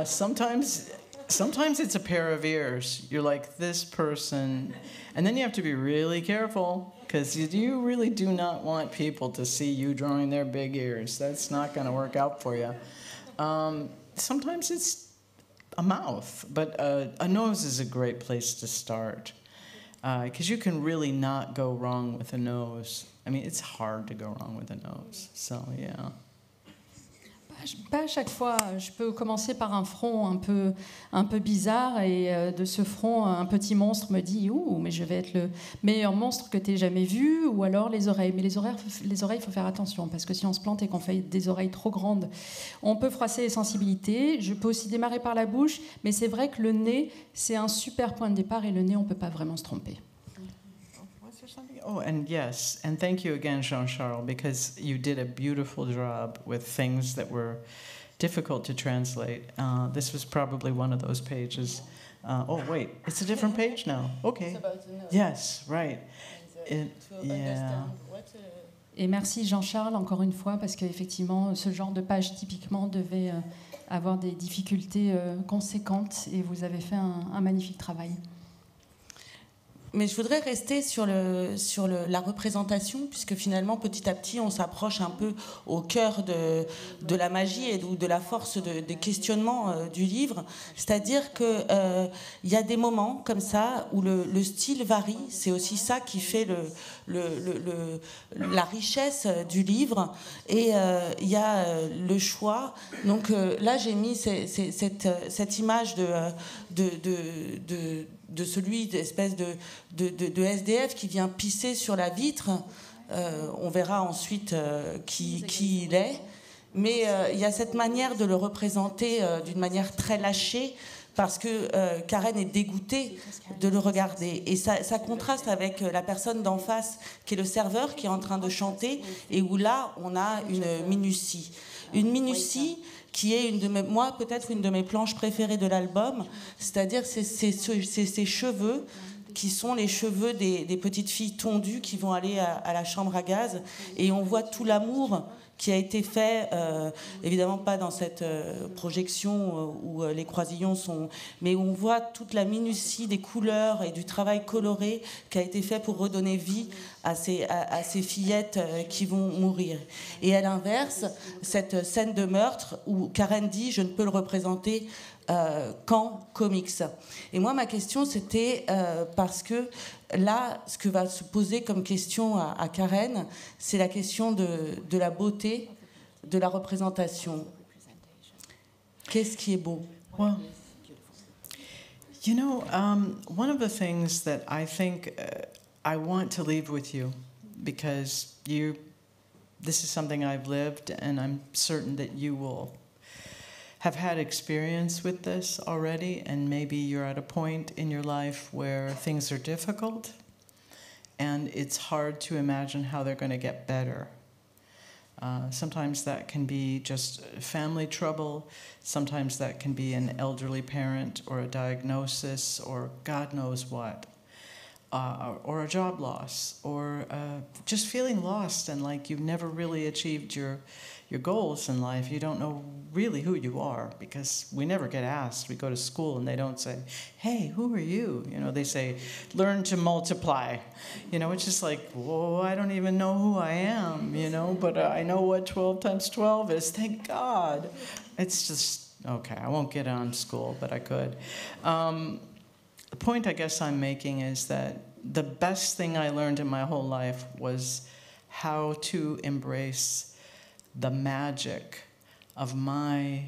Sometimes it's a pair of ears. You're like, this person, and then you have to be really careful, because you really do not want people to see you drawing their big ears. That's not going to work out for you. Sometimes it's a mouth, but a nose is a great place to start, because you can really not go wrong with a nose. I mean, it's hard to go wrong with a nose, so yeah. Pas à chaque fois. Je peux commencer par un front un peu bizarre, et de ce front, un petit monstre me dit « Ouh, mais je vais être le meilleur monstre que tu aies jamais vu », ou alors les oreilles. Mais les oreilles, il faut faire attention, parce que si on se plante et qu'on fait des oreilles trop grandes, on peut froisser les sensibilités. Je peux aussi démarrer par la bouche, mais c'est vrai que le nez, c'est un super point de départ, et le nez, on ne peut pas vraiment se tromper. Oh, and yes, and thank you again, Jean-Charles, because you did a beautiful job with things that were difficult to translate. This was probably one of those pages. Oh, wait, it's a different page now. Okay. Yes, right. Yeah. Et merci Jean-Charles encore une fois, parce qu'effectivement, ce genre de page typiquement devait avoir des difficultés conséquentes, et vous avez fait un magnifique travail. Mais je voudrais rester sur la représentation, puisque finalement, petit à petit, on s'approche un peu au cœur de la magie et de la force des questionnements du livre. C'est-à-dire qu'il y a des moments comme ça où le style varie. C'est aussi ça qui fait la richesse du livre. Et il y a le choix. Donc là, j'ai mis cette image de celui d'espèce de SDF qui vient pisser sur la vitre. On verra ensuite qui il est. Mais il y a cette manière de le représenter d'une manière très lâchée, parce que Karen est dégoûtée de le regarder. Et ça contraste avec la personne d'en face, qui est le serveur, qui est en train de chanter, et où là, on a une minutie. Une minutie qui est peut-être une de mes planches préférées de l'album, c'est-à-dire ces cheveux qui sont les cheveux des petites filles tondues qui vont aller à la chambre à gaz, et on voit tout l'amour qui a été fait, évidemment pas dans cette projection où les croisillons sont, mais où on voit toute la minutie des couleurs et du travail coloré qui a été fait pour redonner vie à ces fillettes qui vont mourir. Et à l'inverse, cette scène de meurtre où Karen dit « je ne peux le représenter qu'en comics ». Et moi, ma question, c'était parce que là, ce que va se poser comme question à Karen, c'est la question de la beauté, de la représentation. Qu'est-ce qui est beau? Well, you know, one of the things that I think I want to leave with you, because this is something I've lived, and I'm certain that you will have had experience with this already, and maybe you're at a point in your life where things are difficult and it's hard to imagine how they're going to get better. Sometimes that can be just family trouble. Sometimes that can be an elderly parent or a diagnosis or God knows what. Or a job loss, or just feeling lost and like you've never really achieved your goals in life. You don't know really who you are, because we never get asked. We go to school and they don't say, hey, who are you? You know, they say, learn to multiply. You know, it's just like, whoa, I don't even know who I am, you know, but I know what 12 times 12 is, thank God. It's just, okay, I won't get on school, but I could. The point I guess I'm making is that the best thing I learned in my whole life was how to embrace the magic of my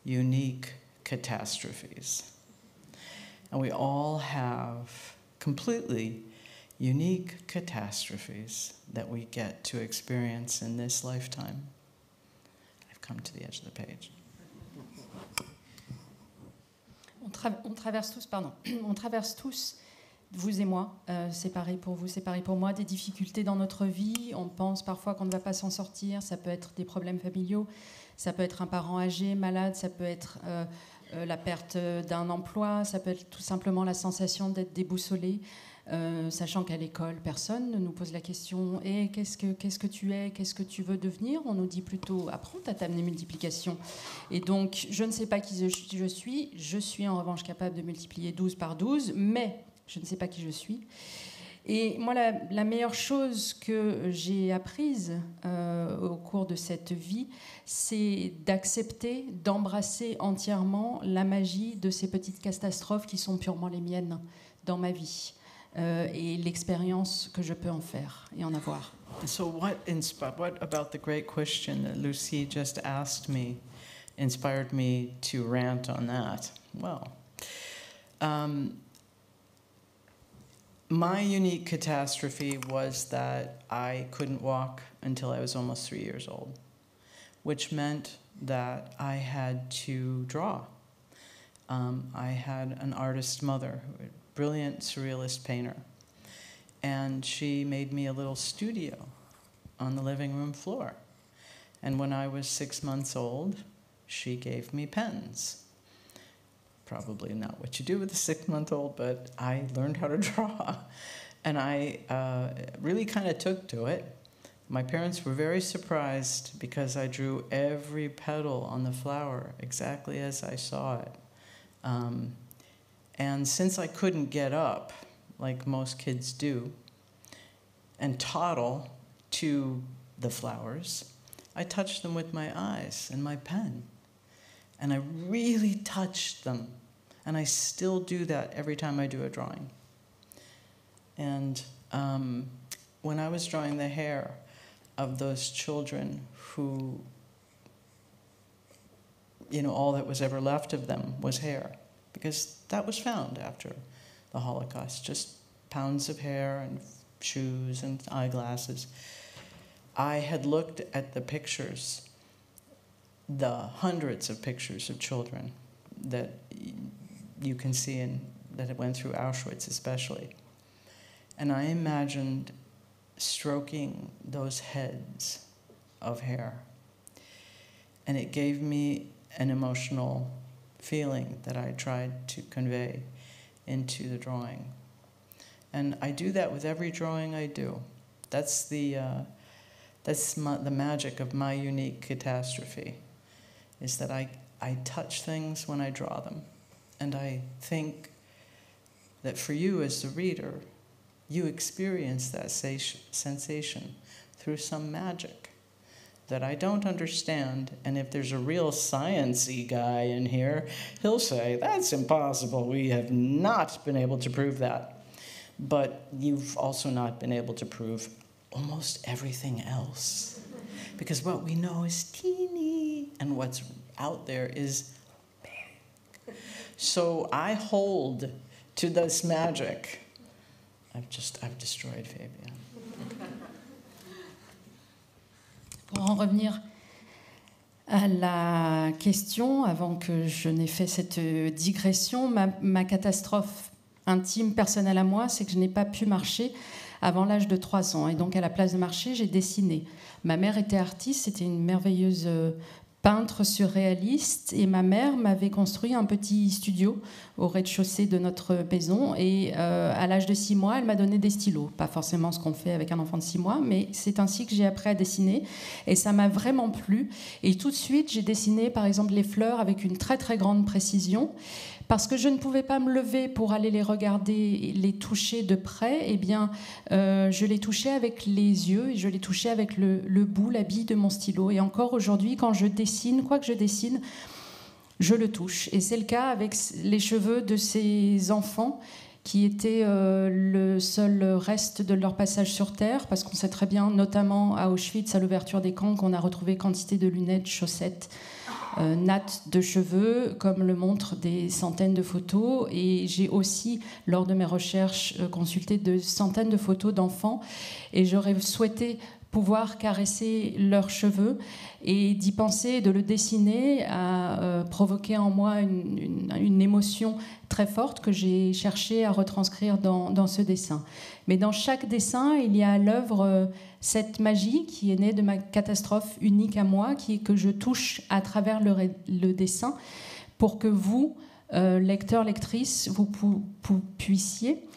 unique catastrophes. And we all have completely unique catastrophes that we get to experience in this lifetime. I've come to the edge of the page. on traverse tous, vous et moi, c'est pareil pour vous, c'est pareil pour moi, des difficultés dans notre vie. On pense parfois qu'on ne va pas s'en sortir. Ça peut être des problèmes familiaux, ça peut être un parent âgé, malade, ça peut être la perte d'un emploi, ça peut être tout simplement la sensation d'être déboussolé. Sachant qu'à l'école, personne ne nous pose la question « Et qu'est-ce que tu es ? Qu'est-ce que tu veux devenir ?» On nous dit plutôt « Apprends ta table de multiplication. » Et donc, je ne sais pas qui je suis. Je suis en revanche capable de multiplier 12 par 12, mais je ne sais pas qui je suis. Et moi, la meilleure chose que j'ai apprise au cours de cette vie, c'est d'accepter, d'embrasser entièrement la magie de ces petites catastrophes qui sont purement les miennes dans ma vie. Et l'expérience que je peux en faire et en avoir. So what about the great question that Lucy just asked me inspired me to rant on that? Well, my unique catastrophe was that I couldn't walk until I was almost 3 years old, which meant that I had to draw. I had an artist mother, brilliant surrealist painter, and she made me a little studio on the living room floor. And when I was 6 months old, she gave me pens. Probably not what you do with a 6-month-old, but I learned how to draw. And I really kind of took to it. My parents were very surprised because I drew every petal on the flower exactly as I saw it. And since I couldn't get up, like most kids do, and toddle to the flowers, I touched them with my eyes and my pen. And I really touched them. And I still do that every time I do a drawing. And when I was drawing the hair of those children who, all that was ever left of them was hair, because that was found after the Holocaust, just pounds of hair and shoes and eyeglasses. I had looked at the pictures, the hundreds of pictures of children that you can see that went through Auschwitz especially. And I imagined stroking those heads of hair. And it gave me an emotional feeling that I tried to convey into the drawing. And I do that with every drawing I do. That's the magic of my unique catastrophe, is that I touch things when I draw them. And I think that for you as the reader, you experience that sensation through some magic that I don't understand. And if there's a real science-y guy in here, he'll say, that's impossible. We have not been able to prove that. But you've also not been able to prove almost everything else. Because what we know is teeny, and what's out there is big. So I hold to this magic. I've destroyed Fabian. Pour en revenir à la question, avant que je n'ai fait cette digression, ma catastrophe intime, personnelle à moi, c'est que je n'ai pas pu marcher avant l'âge de 3 ans. Et donc, à la place de marcher, j'ai dessiné. Ma mère était artiste, c'était une merveilleuse peintre surréaliste, et ma mère m'avait construit un petit studio au rez-de-chaussée de notre maison, et à l'âge de 6 mois, elle m'a donné des stylos. Pas forcément ce qu'on fait avec un enfant de 6 mois, mais c'est ainsi que j'ai appris à dessiner, et ça m'a vraiment plu. Et tout de suite, j'ai dessiné, par exemple, les fleurs avec une très très grande précision. Parce que je ne pouvais pas me lever pour aller les regarder, les toucher de près, eh bien, je les touchais avec les yeux et je les touchais avec le bout, la bille de mon stylo. Et encore aujourd'hui, quand je dessine, quoi que je dessine, je le touche. Et c'est le cas avec les cheveux de ces enfants qui étaient le seul reste de leur passage sur Terre, parce qu'on sait très bien, notamment à Auschwitz, à l'ouverture des camps, qu'on a retrouvé quantité de lunettes, chaussettes, nattes de cheveux, comme le montrent des centaines de photos. Et j'ai aussi, lors de mes recherches, consulté de centaines de photos d'enfants. Et j'aurais souhaité pouvoir caresser leurs cheveux et d'y penser, de le dessiner a provoqué en moi une émotion très forte que j'ai cherché à retranscrire dans ce dessin. Mais dans chaque dessin, il y a à l'œuvre cette magie qui est née de ma catastrophe unique à moi, que je touche à travers le dessin pour que vous, lecteurs, lectrices, vous puissiez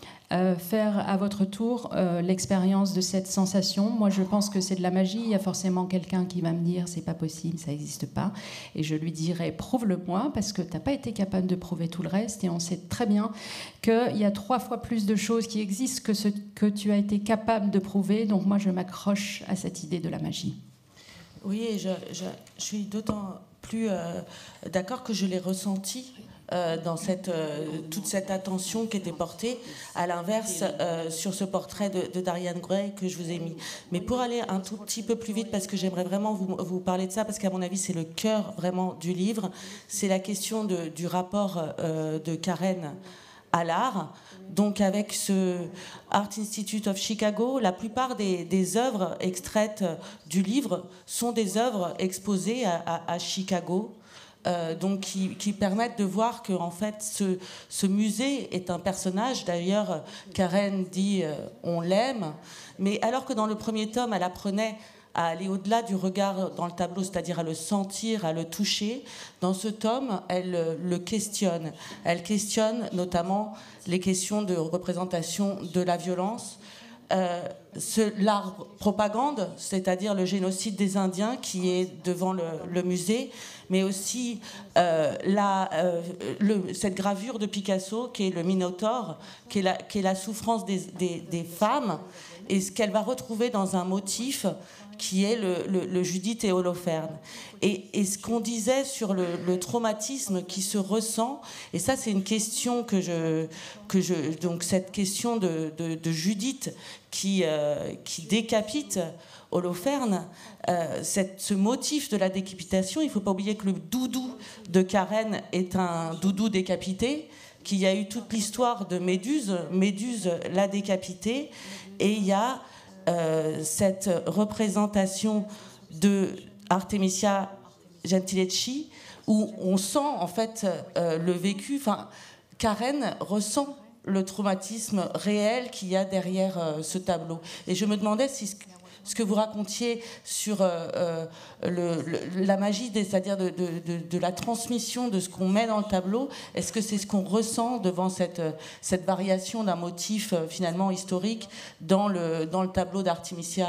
faire à votre tour l'expérience de cette sensation. Moi, je pense que c'est de la magie. Il y a forcément quelqu'un qui va me dire c'est pas possible, ça n'existe pas. Et je lui dirai prouve-le-moi parce que tu n'as pas été capable de prouver tout le reste. Et on sait très bien qu'il y a 3 fois plus de choses qui existent que ce que tu as été capable de prouver. Donc moi, je m'accroche à cette idée de la magie. Oui, et je suis d'autant plus d'accord que je l'ai ressenti dans toute cette attention qui était portée, à l'inverse, sur ce portrait de Dorian Gray que je vous ai mis. Mais pour aller un tout petit peu plus vite, parce que j'aimerais vraiment vous parler de ça, parce qu'à mon avis, c'est le cœur vraiment du livre, c'est la question du rapport de Karen à l'art. Donc avec ce Art Institute of Chicago, la plupart des œuvres extraites du livre sont des œuvres exposées à Chicago. Donc qui permettent de voir que en fait ce musée est un personnage. D'ailleurs, Karen dit on l'aime, mais alors que dans le premier tome, elle apprenait à aller au-delà du regard dans le tableau, c'est-à-dire à le sentir, à le toucher. Dans ce tome, elle le questionne. Elle questionne notamment les questions de représentation de la violence. L'art propagande, c'est-à-dire le génocide des Indiens qui est devant le musée, mais aussi cette gravure de Picasso qui est le Minotaure, qui est la souffrance des femmes, et ce qu'elle va retrouver dans un motif qui est le Judith et Holoferne. Et ce qu'on disait sur le traumatisme qui se ressent, et ça c'est une question donc cette question de Judith qui décapite Holoferne, ce motif de la décapitation, il ne faut pas oublier que le doudou de Karen est un doudou décapité, qu'il y a eu toute l'histoire de Méduse l'a décapité, et il y a cette représentation de Artemisia Gentileschi où on sent en fait le vécu. Enfin, Karen ressent le traumatisme réel qu'il y a derrière ce tableau. Et je me demandais si ce que vous racontiez sur la magie, c'est-à-dire de la transmission de ce qu'on met dans le tableau, est-ce que c'est ce qu'on ressent devant cette variation d'un motif finalement historique dans le tableau d'Artemisia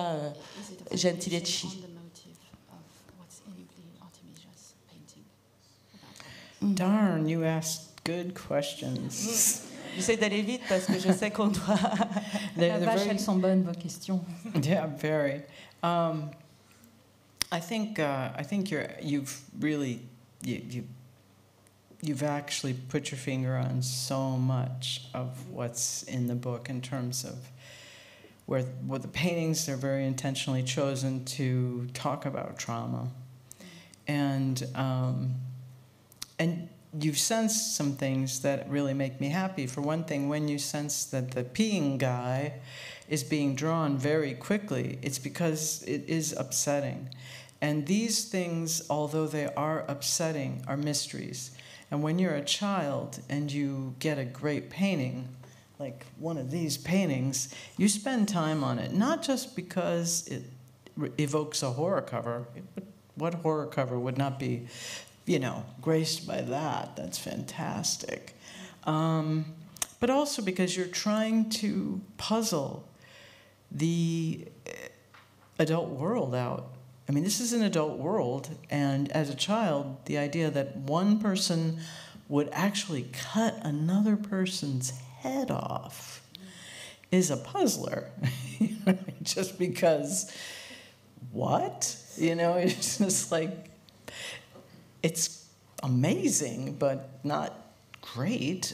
Gentileschi? Darn, you asked good questions. J'essaie d'aller vite parce que je sais qu'on doit... La vache, elles sont bonnes, vos questions. Yeah, very. I think you've actually put your finger on so much of what's in the book in terms of where the paintings are very intentionally chosen to talk about trauma, and you've sensed some things that really make me happy. For one thing, when you sense that the peeing guy is being drawn very quickly, it's because it is upsetting. And these things, although they are upsetting, are mysteries. And when you're a child and you get a great painting, like one of these paintings, you spend time on it, not just because it evokes a horror cover. What horror cover would not be, graced by that? That's fantastic. But also because you're trying to puzzle the adult world out. I mean, this is an adult world, and as a child, the idea that one person would actually cut another person's head off is a puzzler. Just because, what? It's just like, it's amazing, but not great.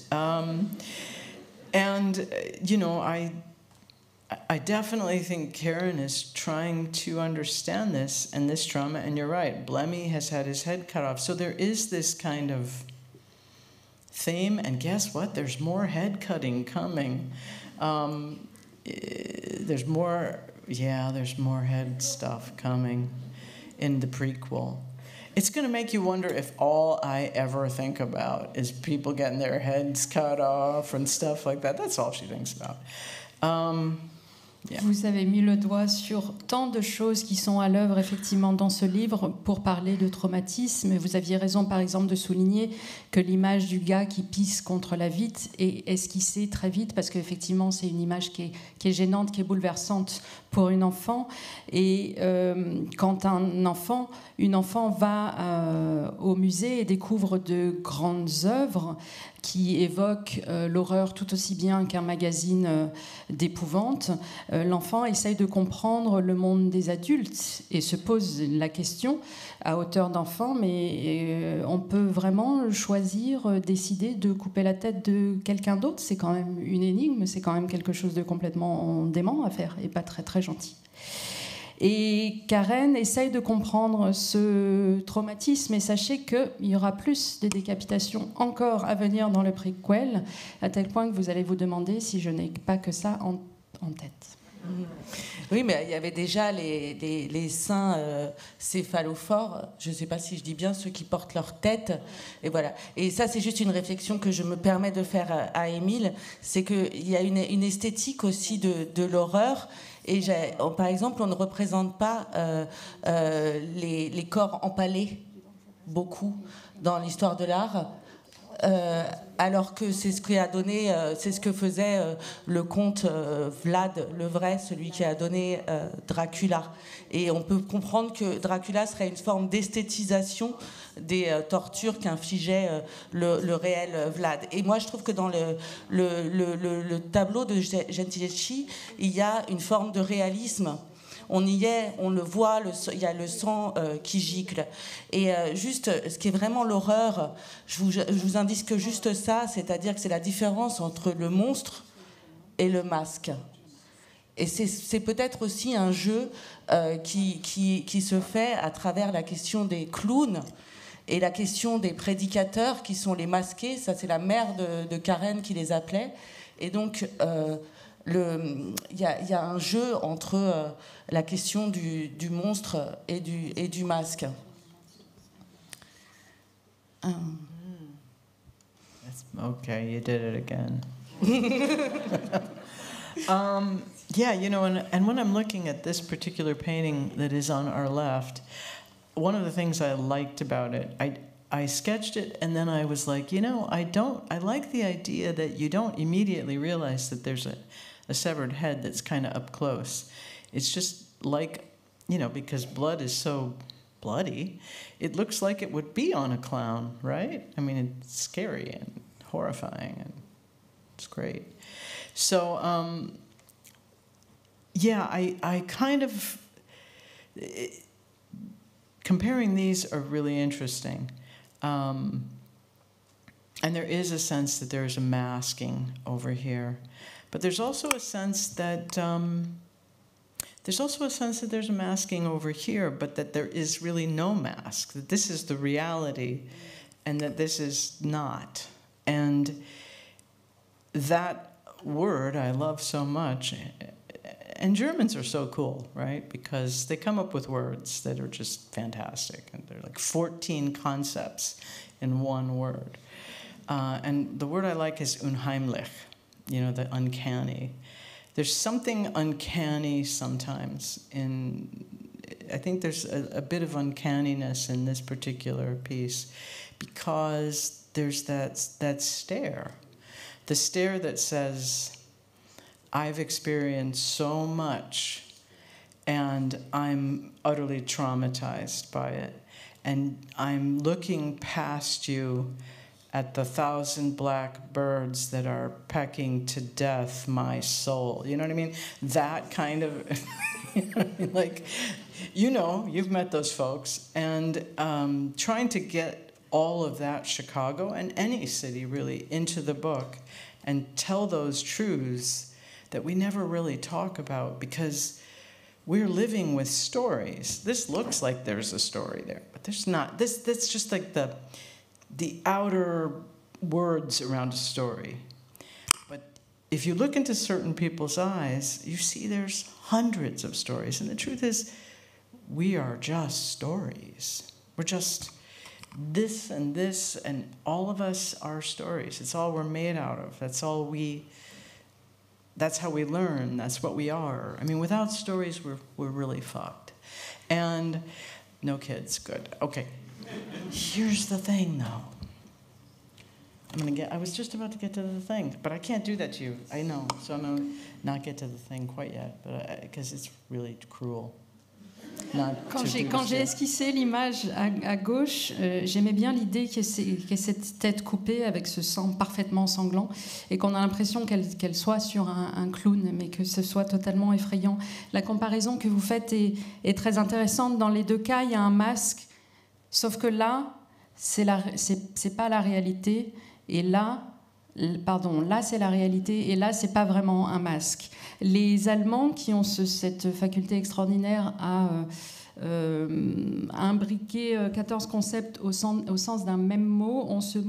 I definitely think Karen is trying to understand this and this trauma, and you're right, Blemmy has had his head cut off. So there is this kind of theme, and guess what? There's more head cutting coming. There's more Yeah, there's more head stuff coming in the prequel. It's going to make you wonder if all I ever think about is people getting their heads cut off and stuff like that. That's all she thinks about. Yeah. Vous avez mis le doigt sur tant de choses qui sont à l'œuvre effectivement dans ce livre pour parler de traumatisme. Vous aviez raison par exemple de souligner que l'image du gars qui pisse contre la vitre est esquissée très vite parce qu'effectivement c'est une image qui est gênante, qui est bouleversante pour une enfant. Et quand une enfant va au musée et découvre de grandes œuvres qui évoquent l'horreur tout aussi bien qu'un magazine d'épouvante, l'enfant essaye de comprendre le monde des adultes et se pose la question à hauteur d'enfant, mais on peut vraiment choisir, décider de couper la tête de quelqu'un d'autre. C'est quand même une énigme, c'est quand même quelque chose de complètement dément à faire et pas très très gentil. Et Karen essaye de comprendre ce traumatisme et sachez qu'il y aura plus de décapitations encore à venir dans le préquel, à tel point que vous allez vous demander si je n'ai pas que ça en tête. Oui, mais il y avait déjà les saints céphalophores, je ne sais pas si je dis bien, ceux qui portent leur tête. Et voilà. Et ça, c'est juste une réflexion que je me permets de faire à Émile, c'est qu'il y a une esthétique aussi de l'horreur. Et par exemple, on ne représente pas les corps empalés beaucoup dans l'histoire de l'art, alors que c'est ce qui a donné, c'est ce que faisait le comte Vlad le Vrai, celui qui a donné Dracula. Et on peut comprendre que Dracula serait une forme d'esthétisation des tortures qu'infligeait le réel Vlad. Et moi, je trouve que dans le tableau de Gentileschi, il y a une forme de réalisme. On y est, on le voit, il y a le sang qui gicle. Et juste, ce qui est vraiment l'horreur, je vous indique juste ça, c'est-à-dire que c'est la différence entre le monstre et le masque. Et c'est peut-être aussi un jeu qui se fait à travers la question des clowns et la question des prédicateurs qui sont les masqués. Ça, c'est la mère de Karen qui les appelait. Et donc, il y a un jeu entre la question du monstre et du masque. Okay, you did it again. Yeah, you know, and when I'm looking at this particular painting that is on our left, one of the things I liked about it, I sketched it and then I was like, you know, I like the idea that you don't immediately realize that there's a severed head that's kind of up close. It's just like, you know, because blood is so bloody, it looks like it would be on a clown, right? I mean, it's scary and horrifying and it's great. So, yeah, I kind of... comparing these are really interesting. And there is a sense that there's a masking over here. But there's also a sense that there's a masking over here, but that there is really no mask, that this is the reality and that this is not. And that word I love so much. And Germans are so cool, right? Because they come up with words that are just fantastic. And they're like 14 concepts in one word. And the word I like is unheimlich, you know, the uncanny. There's something uncanny sometimes I think there's a bit of uncanniness in this particular piece because there's that stare. The stare that says, I've experienced so much and I'm utterly traumatized by it. And I'm looking past you at the 1,000 black birds that are pecking to death my soul. You know what I mean? That kind of, you know what I mean? Like, you know, you've met those folks. And trying to get all of that Chicago and any city really into the book and tell those truths that we never really talk about because we're living with stories. This looks like there's a story there, but there's not. That's just like the outer words around a story. But if you look into certain people's eyes, you see there's hundreds of stories. And the truth is, we are just stories. We're just this, and all of us are stories. It's all we're made out of. That's how we learn. That's what we are. I mean, without stories, we're really fucked. And no kids, good. Okay. Here's the thing, though. I was just about to get to the thing, but I can't do that to you. I know, so I'm gonna not get to the thing quite yet, but because it's really cruel. Quand j'ai esquissé l'image à gauche, j'aimais bien l'idée qu'il y ait cette tête coupée avec ce sang parfaitement sanglant et qu'on a l'impression qu'elle soit sur un clown, mais que ce soit totalement effrayant. La comparaison que vous faites est très intéressante. Dans les deux cas, il y a un masque, sauf que là, c'est pas la réalité, et là c'est la réalité, et là, c'est pas vraiment un masque. Les Allemands qui ont cette faculté extraordinaire à imbriquer 14 concepts au sens d'un même mot, ont ce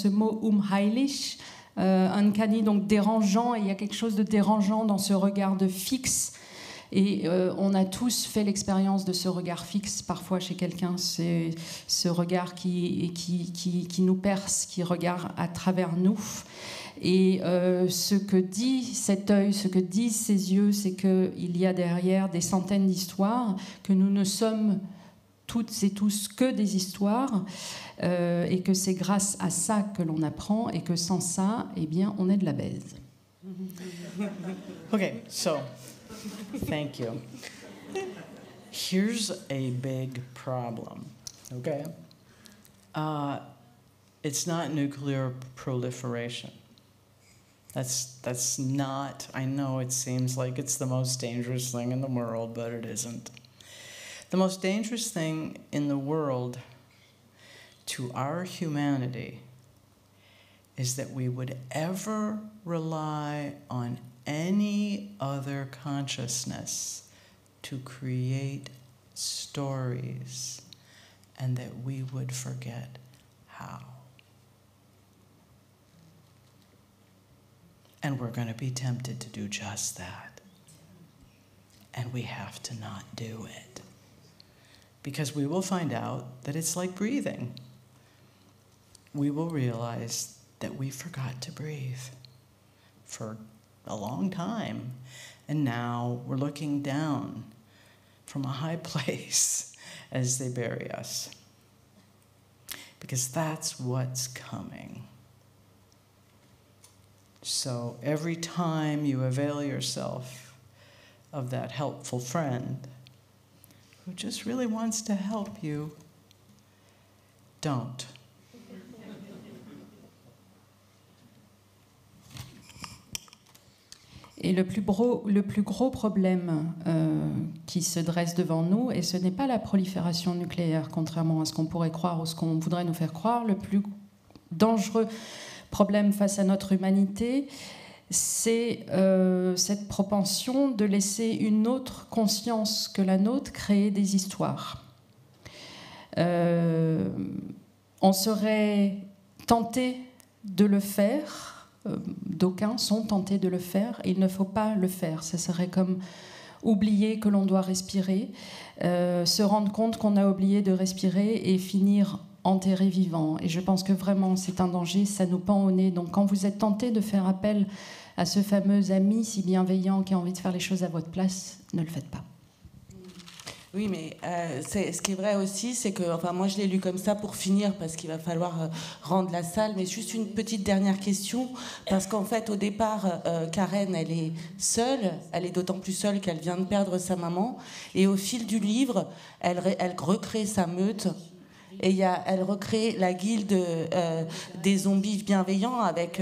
mot unheimlich, uncanny, donc dérangeant, et il y a quelque chose de dérangeant dans ce regard de fixe. Et on a tous fait l'expérience de ce regard fixe, parfois chez quelqu'un, c'est ce regard qui nous perce, qui regarde à travers nous. Et ce que dit cet œil, ce que disent ces yeux, c'est qu'il y a derrière des centaines d'histoires, que nous ne sommes toutes et tous que des histoires, et que c'est grâce à ça que l'on apprend, et que sans ça, eh bien, on est de la baise. Okay, so... Thank you. Here's a big problem, okay? It's not nuclear proliferation. That's not, I know it seems like it's the most dangerous thing in the world, but it isn't. The most dangerous thing in the world to our humanity is that we would ever rely on any other consciousness to create stories, and that we would forget how. And we're going to be tempted to do just that. And we have to not do it. Because we will find out that it's like breathing. We will realize that we forgot to breathe for a long time, and now we're looking down from a high place as they bury us, because that's what's coming. So every time you avail yourself of that helpful friend who just really wants to help you, don't. Et le plus gros problème qui se dresse devant nous, et ce n'est pas la prolifération nucléaire, contrairement à ce qu'on pourrait croire ou ce qu'on voudrait nous faire croire, le plus dangereux problème face à notre humanité, c'est cette propension de laisser une autre conscience que la nôtre créer des histoires. On serait tenté de le faire. D'aucuns sont tentés de le faire, et il ne faut pas le faire. Ça serait comme oublier que l'on doit respirer, se rendre compte qu'on a oublié de respirer et finir enterré vivant. Et je pense que vraiment c'est un danger, ça nous pend au nez. Donc quand vous êtes tenté de faire appel à ce fameux ami si bienveillant qui a envie de faire les choses à votre place, ne le faites pas. Oui, mais ce qui est vrai aussi, c'est que, enfin, moi je l'ai lu comme ça pour finir, parce qu'il va falloir rendre la salle, mais juste une petite dernière question, parce qu'en fait, au départ, Karen, elle est seule, elle est d'autant plus seule qu'elle vient de perdre sa maman, et au fil du livre, elle recrée sa meute, et elle recrée la guilde des zombies bienveillants avec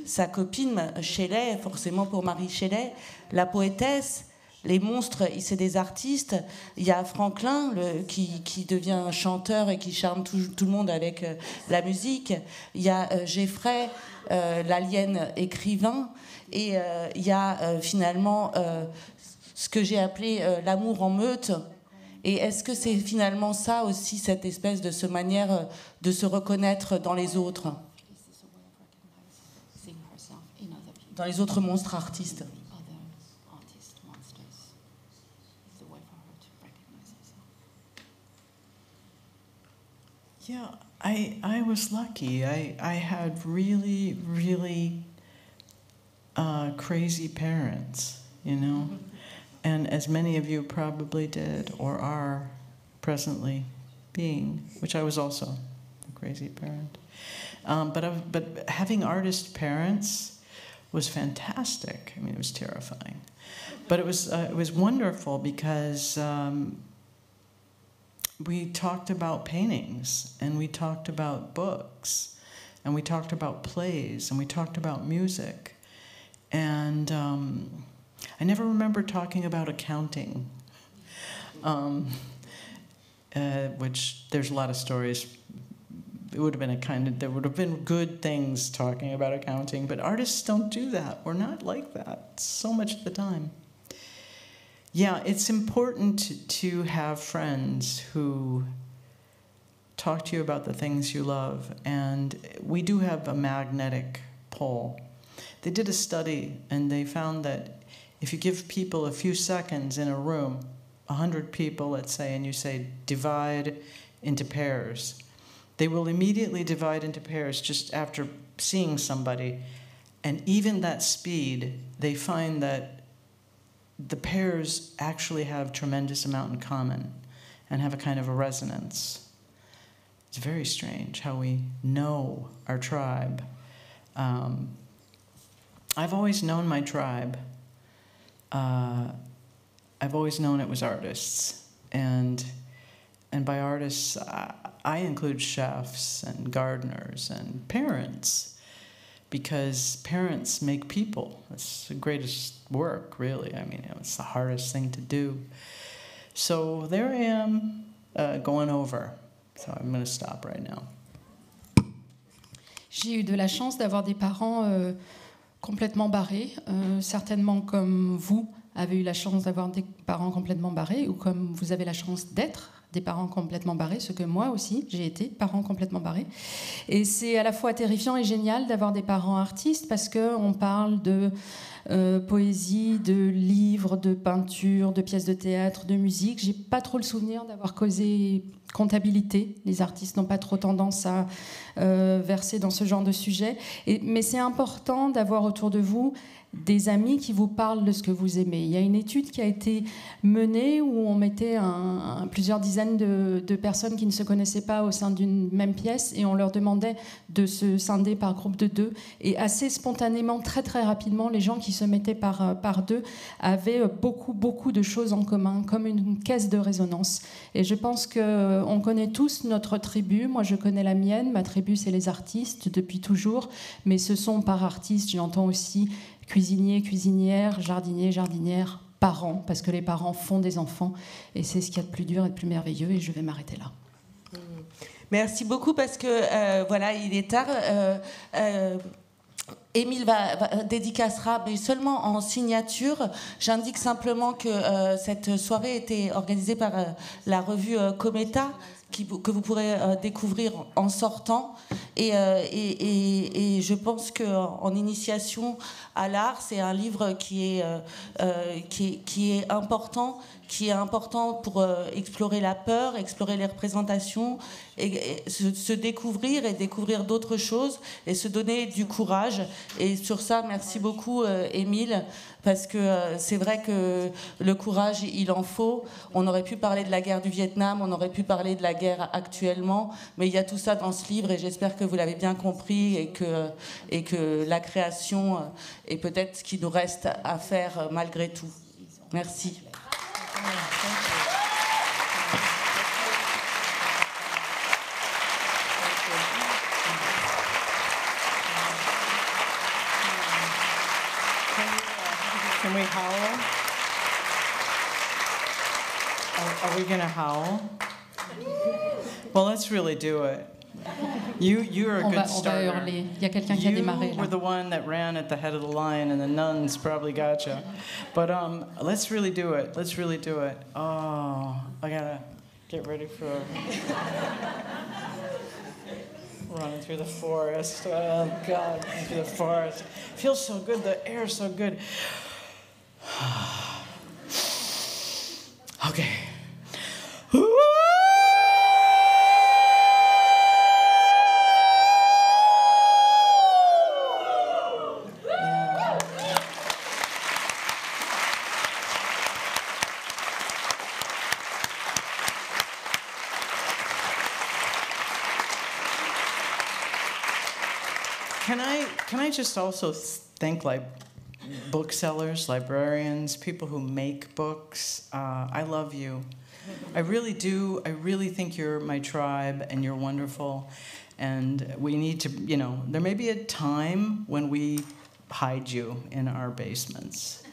sa copine Shelley, forcément pour Mary Shelley, la poétesse. Les monstres, c'est des artistes. Il y a Franklin qui devient un chanteur et qui charme tout le monde avec la musique. Il y a Jeffrey, l'alien écrivain. Et il y a finalement ce que j'ai appelé l'amour en meute. Et est-ce que c'est finalement ça aussi, cette espèce de manière de se reconnaître dans les autres, dans les autres monstres artistes? Yeah, I was lucky. I had really, really crazy parents, you know, and as many of you probably did or are presently being, which I was also a crazy parent. But having artist parents was fantastic. I mean, it was terrifying, but it was wonderful because we talked about paintings, and we talked about books, and we talked about plays, and we talked about music. And I never remember talking about accounting, which there's a lot of stories. It would have been there would have been good things talking about accounting, but artists don't do that. We're not like that so much of the time. Yeah, it's important to have friends who talk to you about the things you love, and we do have a magnetic pull. They did a study, and they found that if you give people a few seconds in a room, 100 people, let's say, and you say, divide into pairs, they will immediately divide into pairs just after seeing somebody, and even that speed, they find that the pairs actually have tremendous amount in common and have a kind of a resonance. It's very strange how we know our tribe. I've always known my tribe. I've always known it was artists. And by artists, I include chefs and gardeners and parents, because parents make people. It's the greatest work, really. I mean, it's the hardest thing to do. So there I am going over. So I'm going to stop right now. J'ai eu de la chance d'avoir des parents complètement barrés, certainement comme vous avez eu la chance d'avoir des parents complètement barrés, ou comme vous avez la chance d'être des parents complètement barrés, ce que moi aussi, j'ai été parent complètement barré. Et c'est à la fois terrifiant et génial d'avoir des parents artistes, parce qu'on parle de poésie, de livres, de peinture, de pièces de théâtre, de musique. J'ai pas trop le souvenir d'avoir causé comptabilité. Les artistes n'ont pas trop tendance à verser dans ce genre de sujet. Mais c'est important d'avoir autour de vous des amis qui vous parlent de ce que vous aimez. Il y a une étude qui a été menée où on mettait plusieurs dizaines de personnes qui ne se connaissaient pas au sein d'une même pièce, et on leur demandait de se scinder par groupe de 2. Et assez spontanément, très très rapidement, les gens qui se mettaient par 2 avaient beaucoup de choses en commun, comme une caisse de résonance. Et je pense qu'on connaît tous notre tribu. Moi, je connais la mienne. Ma tribu, c'est les artistes depuis toujours. Mais ce sont par artistes, j'entends aussi cuisiniers, cuisinières, jardiniers, jardinières, parents, parce que les parents font des enfants, et c'est ce qu'il y a de plus dur et de plus merveilleux, et je vais m'arrêter là. Merci beaucoup, parce que voilà, il est tard. Émile dédicacera, mais seulement en signature. J'indique simplement que cette soirée était organisée par la revue Cometa, que vous pourrez découvrir en sortant. Et je pense qu'en initiation à l'art, c'est un livre qui est important pour explorer la peur, explorer les représentations, et se découvrir et découvrir d'autres choses, et se donner du courage. Et sur ça, merci beaucoup, Émile, parce que c'est vrai que le courage, il en faut. On aurait pu parler de la guerre du Vietnam, on aurait pu parler de la guerre actuellement, mais il y a tout ça dans ce livre, et j'espère que vous l'avez bien compris, et que la création est peut-être ce qui nous reste à faire malgré tout. Merci. Can we howl? Are we going to howl? Well, let's really do it. You're a good starter. On va hurler. Il y a quelqu'un qui a démarré là. You were the one that ran at the head of the line, and the nuns probably got you. But let's really do it. Let's really do it. Oh, I gotta get ready for running through the forest. Oh God, through the forest. Feels so good. The air's so good. Okay. Can I just also thank booksellers, librarians, people who make books? I love you. I really do. I really think you're my tribe and you're wonderful. And we need to, there may be a time when we hide you in our basements.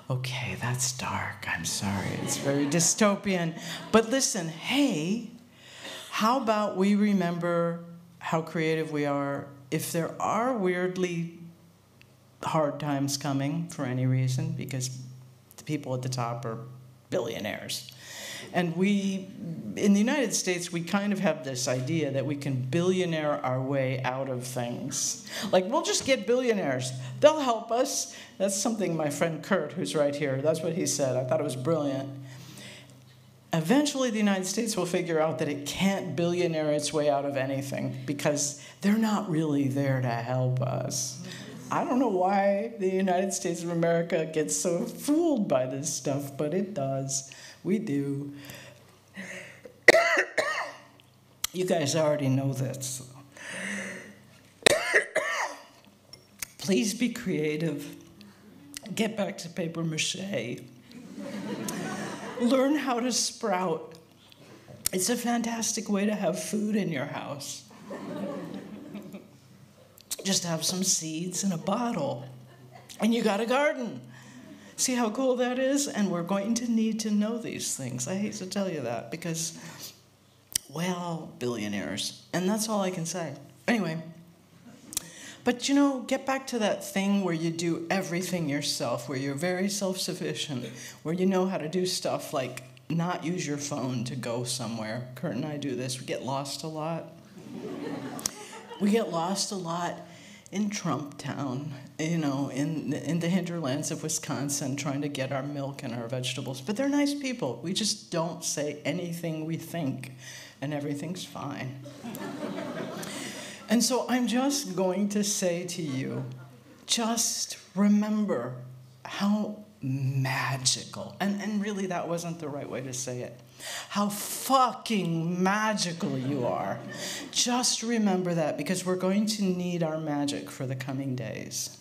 Okay, that's dark. I'm sorry. It's very dystopian. But listen, hey, how about we remember how creative we are if there are weirdly hard times coming for any reason, because the people at the top are billionaires. And we, in the United States, we kind of have this idea that we can billionaire our way out of things. Like, we'll just get billionaires. They'll help us. That's something my friend Kurt, who's right here, that's what he said. I thought it was brilliant. Eventually, the United States will figure out that it can't billionaire its way out of anything because they're not really there to help us. I don't know why the United States of America gets so fooled by this stuff, but it does. We do. You guys already know this. Please be creative. Get back to paper mache. Learn how to sprout. It's a fantastic way to have food in your house. Just have some seeds in a bottle, and you got a garden. See how cool that is? And we're going to need to know these things. I hate to tell you that because, well, billionaires. And that's all I can say. Anyway, but get back to that thing where you do everything yourself, where you're very self-sufficient, where you know how to do stuff like not use your phone to go somewhere. Kurt and I do this. We get lost a lot. We get lost a lot in Trump Town, in the hinterlands of Wisconsin, trying to get our milk and our vegetables. But they're nice people. We just don't say anything we think, and everything's fine. And so I'm just going to say to you, just remember how magical, and really that wasn't the right way to say it, how fucking magical you are. Just remember that, because we're going to need our magic for the coming days.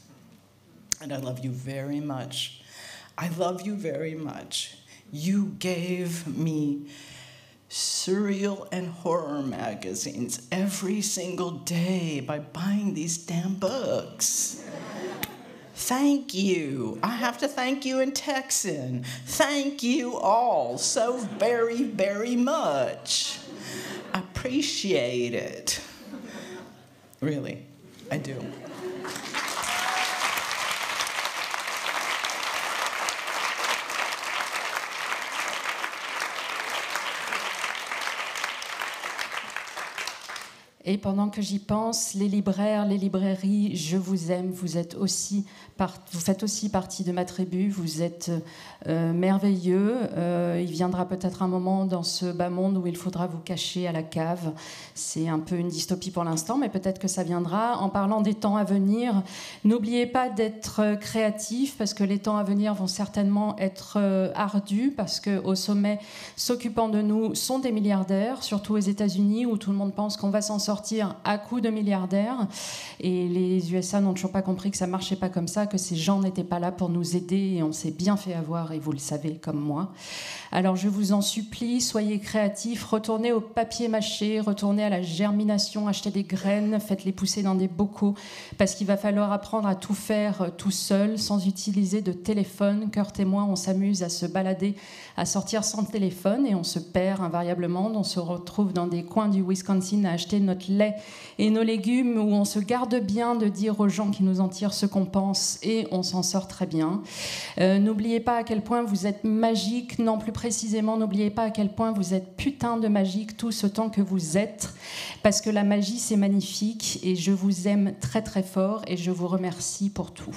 And I love you very much. I love you very much. You gave me surreal and horror magazines every single day by buying these damn books. Thank you. I have to thank you in Texan. Thank you all so very, very much. I appreciate it. Really, I do. Et pendant que j'y pense, les libraires, les librairies, je vous aime. Vous faites aussi partie de ma tribu. Vous êtes merveilleux. Il viendra peut-être un moment dans ce bas monde où il faudra vous cacher à la cave. C'est un peu une dystopie pour l'instant, mais peut-être que ça viendra. En parlant des temps à venir, n'oubliez pas d'être créatif, parce que les temps à venir vont certainement être ardus, parce qu'au sommet, s'occupant de nous sont des milliardaires, surtout aux États-Unis, où tout le monde pense qu'on va s'en sortir à coup de milliardaires. Et les USA n'ont toujours pas compris que ça ne marchait pas comme ça, que ces gens n'étaient pas là pour nous aider, et on s'est bien fait avoir, et vous le savez comme moi. Alors je vous en supplie, soyez créatifs, retournez au papier mâché, retournez à la germination, achetez des graines, faites-les pousser dans des bocaux, parce qu'il va falloir apprendre à tout faire tout seul, sans utiliser de téléphone. Kurt et moi, on s'amuse à se balader, à sortir sans téléphone, et on se perd invariablement. On se retrouve dans des coins du Wisconsin à acheter notre lait et nos légumes, où on se garde bien de dire aux gens qui nous en tirent ce qu'on pense, et on s'en sort très bien. N'oubliez pas à quel point vous êtes magique, non, plus précisément, n'oubliez pas à quel point vous êtes putain de magique tout ce temps que vous êtes, parce que la magie, c'est magnifique, et je vous aime très très fort, et je vous remercie pour tout.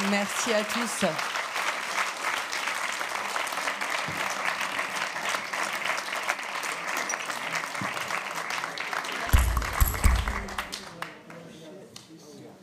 Merci à tous.